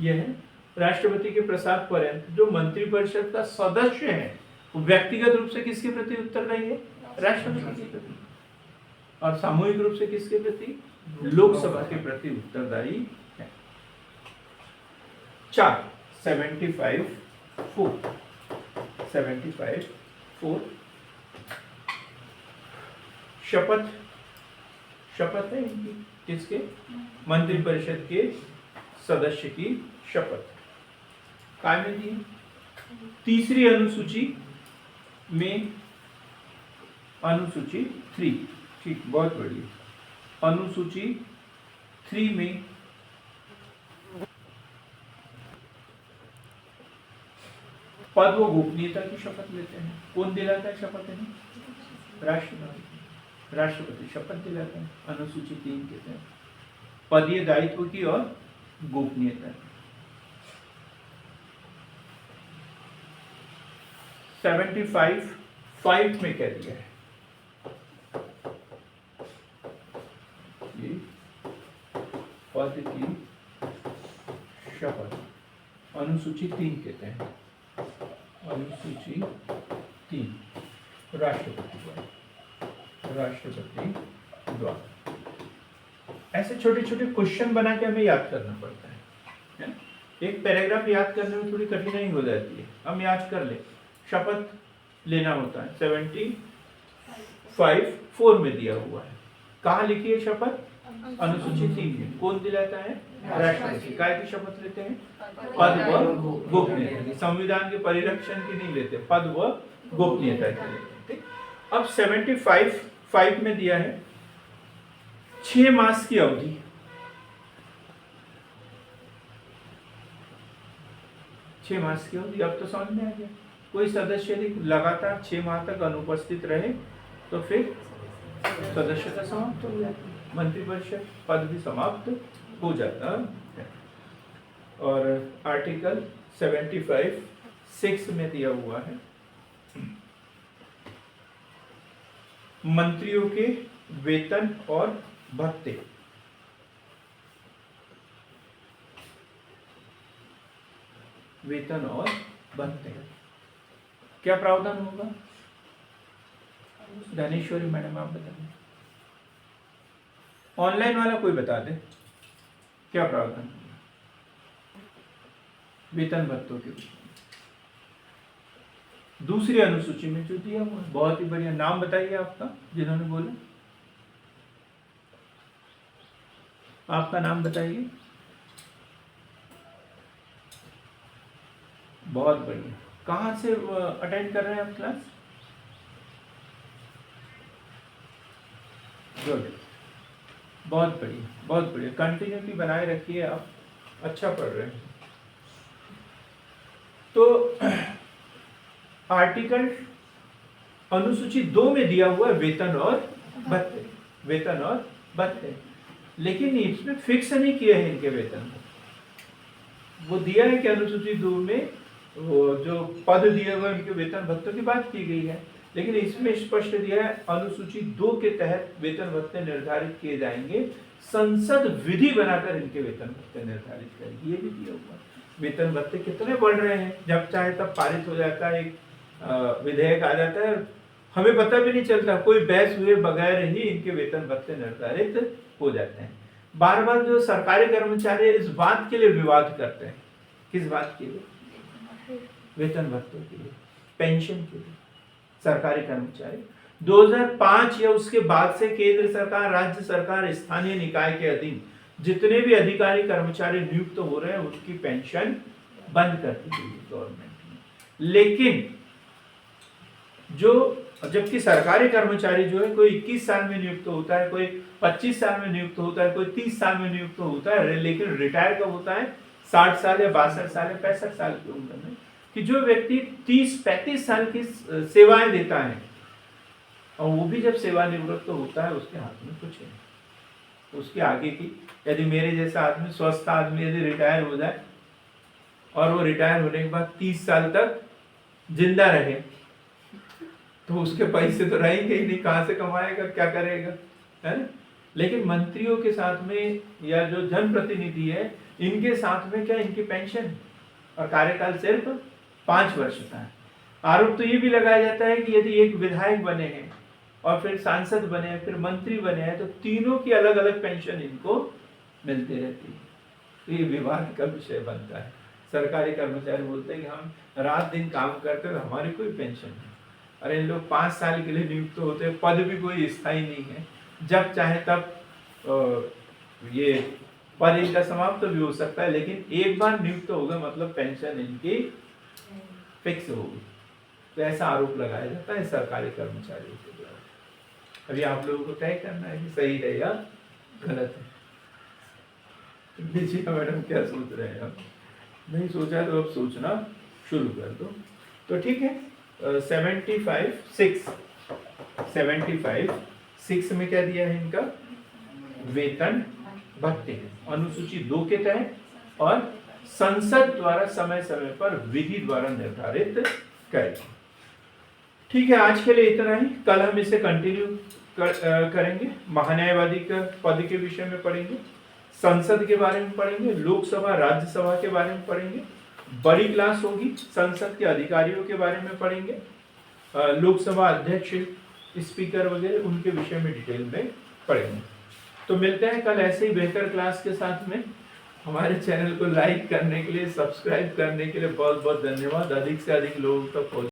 यह है राष्ट्रपति के प्रसाद पर्यंत जो मंत्रिपरिषद का सदस्य है वो व्यक्तिगत रूप से किसके प्रति उत्तरदायी है? राष्ट्रपति के प्रति। और सामूहिक रूप से किसके प्रति? लोकसभा के प्रति उत्तरदायी है। 4 75(4) शपथ है इनकी। किसके? मंत्रिपरिषद के सदस्य की शपथ काय में दी? तीसरी अनुसूची में, अनुसूची 3। ठीक, बहुत बढ़िया। अनुसूची 3 में पद व गोपनीयता की शपथ लेते हैं। कौन दिलाता है शपथ? है राष्ट्रपति शपथ दिलाते हैं। अनुसूची 3 के तहत पदीय दायित्व की और गोपनीयता की। 75(5) में क्या दिया है? ये पद की शपथ अनुसूची 3 के तहत, अनुसूची 3 राष्ट्रपति द्वारा। ऐसे छोटे छोटे क्वेश्चन बना के हमें याद करना पड़ता है। एक पैराग्राफ याद करने में थोड़ी कठिनाई हो जाती है। हम याद कर ले, शपथ लेना होता है। 75(4) में दिया हुआ है। कहाँ लिखी है शपथ? अनुसूची 3 में। कौन दिलाता है? राष्ट्रपति। काय की शपथ लेते हैं? पद व गोपनीयता। संविधान के परिरक्षण की नहीं लेते, पद व गोपनीयता की लेते हैं। अब 75(5) में दिया है 6 मास की अवधि। 6 मास की अवधि अब तो समझ में आ गया। कोई सदस्य यदि लगातार 6 माह तक अनुपस्थित रहे तो फिर सदस्यता समाप्त हो जाती है, मंत्रिपरिषद पद भी समाप्त हो जाता है। और आर्टिकल 75(6) में दिया हुआ है मंत्रियों के वेतन और भत्ते। वेतन और भत्ते क्या प्रावधान होगा? धनेश्वरी मैडम आप बताइए, ऑनलाइन वाला कोई बता दे क्या प्रावधान होगा वेतन भत्तों के। दूसरी अनुसूची में जो दिया हुआ है, बहुत ही बढ़िया। नाम बताइए आपका, जिन्होंने बोला, आपका नाम बताइए। बहुत बढ़िया। कहाँ से अटेंड कर रहे हैं आप क्लास? गुड, बहुत बढ़िया, बहुत बढ़िया। कंटिन्यूटी बनाए रखिए, आप अच्छा पढ़ रहे हैं। तो आर्टिकल अनुसूची 2 में दिया हुआ है वेतन और भत्ते, वेतन और भत्ते, लेकिन इसमें फिक्स नहीं किए हैं इनके वेतन। वो दिया है कि अनुसूची 2 में वो जो पद दिए हुए उनके वेतन भत्तों की बात की गई है, लेकिन इसमें स्पष्ट दिया है अनुसूची 2 के तहत वेतन भत्ते निर्धारित किए जाएंगे, संसद विधि बनाकर इनके वेतन भत्ते निर्धारित करेगी। ये भी दिया हुआ। वेतन भत्ते कितने बढ़ रहे हैं, जब चाहे तब पारित हो जाता है, एक विधेयक आ जाता है, हमें पता भी नहीं चलता, कोई बहस हुए बगैर ही इनके वेतन भत्ते निर्धारित हो जाते हैं। बार बार जो सरकारी कर्मचारी इस बात के लिए विवाद करते हैं, किस बात के लिए? वेतन भत्तों के लिए, पेंशन के लिए। सरकारी कर्मचारी 2005 या उसके बाद से केंद्र सरकार, राज्य सरकार, स्थानीय निकाय के अधीन जितने भी अधिकारी कर्मचारी नियुक्त हो रहे हैं उनकी पेंशन बंद कर दी गई गवर्नमेंट ने। लेकिन जो, जबकि सरकारी कर्मचारी जो है कोई 21 साल में नियुक्त होता है, कोई 25 साल में नियुक्त होता है, कोई 30 साल में नियुक्त होता है, लेकिन रिटायर कब होता है? 60 साल या 62 साल या 65 साल की उम्र में। कि जो व्यक्ति 30-35 साल की सेवाएं देता है और वो भी जब सेवानिवृत्त होता है, उसके हाथ में कुछ है, उसके आगे की, यदि मेरे जैसा आदमी, स्वस्थ आदमी यदि रिटायर हो जाए और वो रिटायर होने के बाद 30 साल तक जिंदा रहे, तो उसके पैसे तो रहेंगे ही नहीं, कहाँ से कमाएगा, क्या करेगा, है ना? लेकिन मंत्रियों के साथ में या जो जनप्रतिनिधि है, इनके साथ में क्या, इनकी पेंशन और कार्यकाल सिर्फ 5 वर्ष का है। आरोप तो ये भी लगाया जाता है कि यदि एक विधायक बने हैं और फिर सांसद बने हैं, फिर मंत्री बने हैं, तो तीनों की अलग अलग पेंशन इनको मिलती रहती है। ये विवाद का विषय बनता है। सरकारी कर्मचारी बोलते हैं कि हम रात दिन काम करते हैं तो हमारी कोई पेंशन नहीं। अरे इन लोग 5 साल के लिए नियुक्त होते हैं, पद भी कोई स्थायी नहीं है, जब चाहे तब ये पद इनका समाप्त भी हो सकता है, लेकिन एक बार नियुक्त हो गए मतलब पेंशन इनकी फिक्स होगी। तो ऐसा आरोप लगाया जाता है सरकारी कर्मचारियों के द्वारा। अभी आप लोगों को तय करना है कि सही है या गलत है। देखिए मैडम क्या सोच रहे हैं आप? नहीं सोचा तो अब सोचना शुरू कर दो। तो ठीक है, 75(6) में क्या दिया है इनका? वेतन भत्ते अनुसूची 2 के तहत और संसद द्वारा समय समय पर विधि द्वारा निर्धारित करेगी। ठीक है, आज के लिए इतना ही। कल हम इसे कंटिन्यू करेंगे। महान्यायवादी का पद के विषय में पढ़ेंगे, संसद के बारे में पढ़ेंगे, लोकसभा राज्यसभा के बारे में पढ़ेंगे, बड़ी क्लास होगी, संसद के अधिकारियों के बारे में पढ़ेंगे, लोकसभा अध्यक्ष, स्पीकर वगैरह उनके विषय में डिटेल में पढ़ेंगे। तो मिलते हैं कल ऐसे ही बेहतर क्लास के साथ में। हमारे चैनल को लाइक करने के लिए, सब्सक्राइब करने के लिए बहुत बहुत धन्यवाद। अधिक से अधिक लोगों तक पहुंच